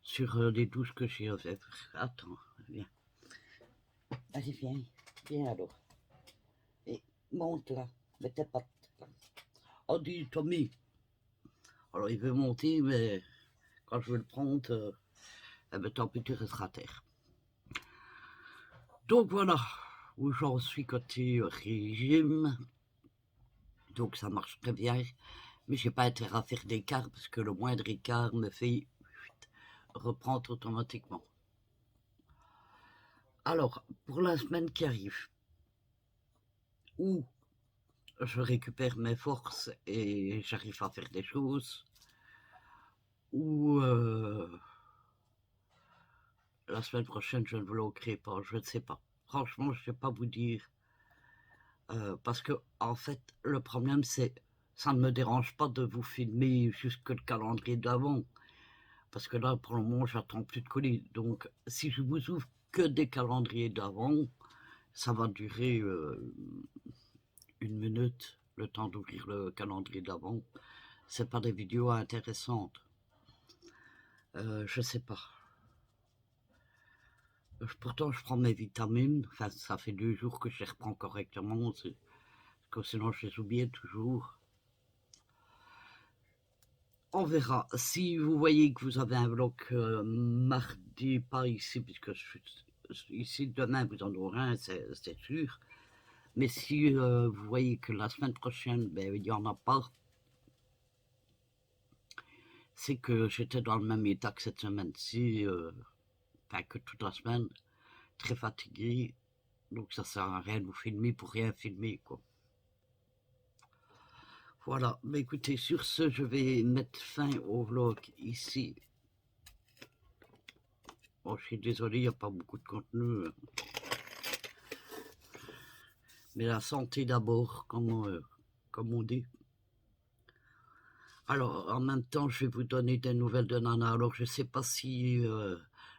sur les 12 que j'ai fait. Attends, viens. Allez, viens, viens alors. Et monte là, mets tes pattes là. Oh, dis Tommy. Alors il veut monter, mais quand je veux le prendre, eh ben, tant pis, tu resteras à terre. Donc voilà où j'en suis côté régime. Donc ça marche très bien. Mais j'ai pas intérêt à faire d'écart parce que le moindre écart me fait reprendre automatiquement. Alors, pour la semaine qui arrive, où je récupère mes forces et j'arrive à faire des choses, ou la semaine prochaine je ne vloggerai pas, je ne sais pas. Franchement, je ne sais pas vous dire. Parce que, en fait, le problème c'est, ça ne me dérange pas de vous filmer jusque le calendrier d'avant. Parce que là, pour le moment, j'attends plus de colis. Donc, si je vous ouvre que des calendriers d'avant, ça va durer 1 minute, le temps d'ouvrir le calendrier d'avant. C'est pas des vidéos intéressantes. Je sais pas. Pourtant, je prends mes vitamines. Enfin, ça fait 2 jours que je les reprends correctement. Parce que sinon, je les oubliais toujours. On verra. Si vous voyez que vous avez un vlog mardi, pas ici, puisque je suis ici demain, vous en aurez un, c'est sûr. Mais si vous voyez que la semaine prochaine, ben, il n'y en a pas, c'est que j'étais dans le même état que cette semaine-ci, enfin que toute la semaine, très fatigué. Donc ça sert à rien de vous filmer pour rien filmer, quoi. Voilà, mais écoutez, sur ce, je vais mettre fin au vlog ici. Bon, je suis désolé, il n'y a pas beaucoup de contenu. Mais la santé d'abord, comme on dit. Alors, en même temps, je vais vous donner des nouvelles de Nana. Alors, je ne sais pas si...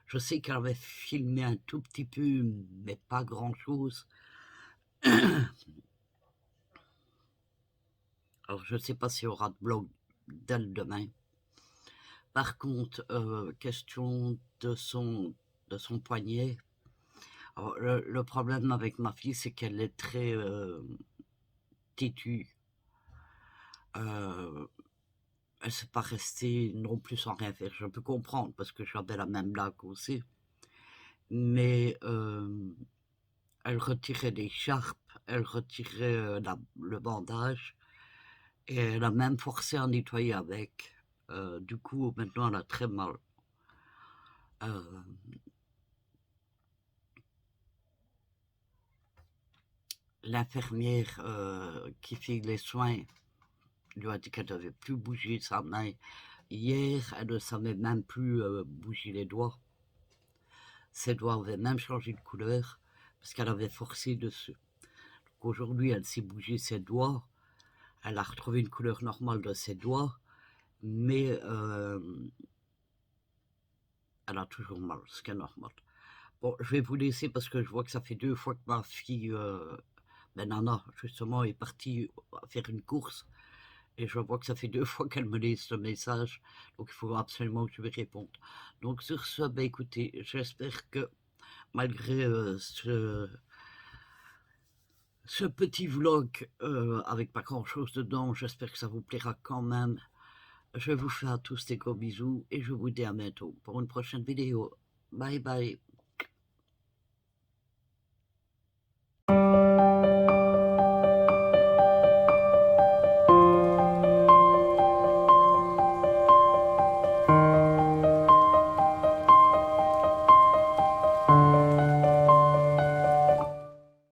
je sais qu'elle avait filmé un tout petit peu, mais pas grand-chose. Alors, je ne sais pas s'il y aura de vlog d'elle demain. Par contre, question de son poignet. Alors, le problème avec ma fille, c'est qu'elle est très têtue. elle s'est pas restée non plus sans rien faire. Je peux comprendre parce que j'avais la même blague aussi. Mais elle retirait l'écharpe, elle retirait le bandage et elle a même forcé à nettoyer avec. Du coup, maintenant, elle a très mal. Euh, L'infirmière qui fait les soins lui a dit qu'elle ne devait plus bouger sa main. Hier, elle ne savait même plus bouger les doigts. Ses doigts avaient même changé de couleur parce qu'elle avait forcé dessus. Donc aujourd'hui, elle sait bouger ses doigts. Elle a retrouvé une couleur normale de ses doigts, mais elle a toujours mal, ce qui est normal. Bon, je vais vous laisser parce que je vois que ça fait 2 fois que ma fille, Nana, justement, est partie faire une course. Et je vois que ça fait 2 fois qu'elle me laisse le message, donc il faut absolument que je lui réponde. Donc sur ce, écoutez, j'espère que malgré ce petit vlog avec pas grand-chose dedans, j'espère que ça vous plaira quand même. Je vous fais à tous des gros bisous et je vous dis à bientôt pour une prochaine vidéo. Bye bye.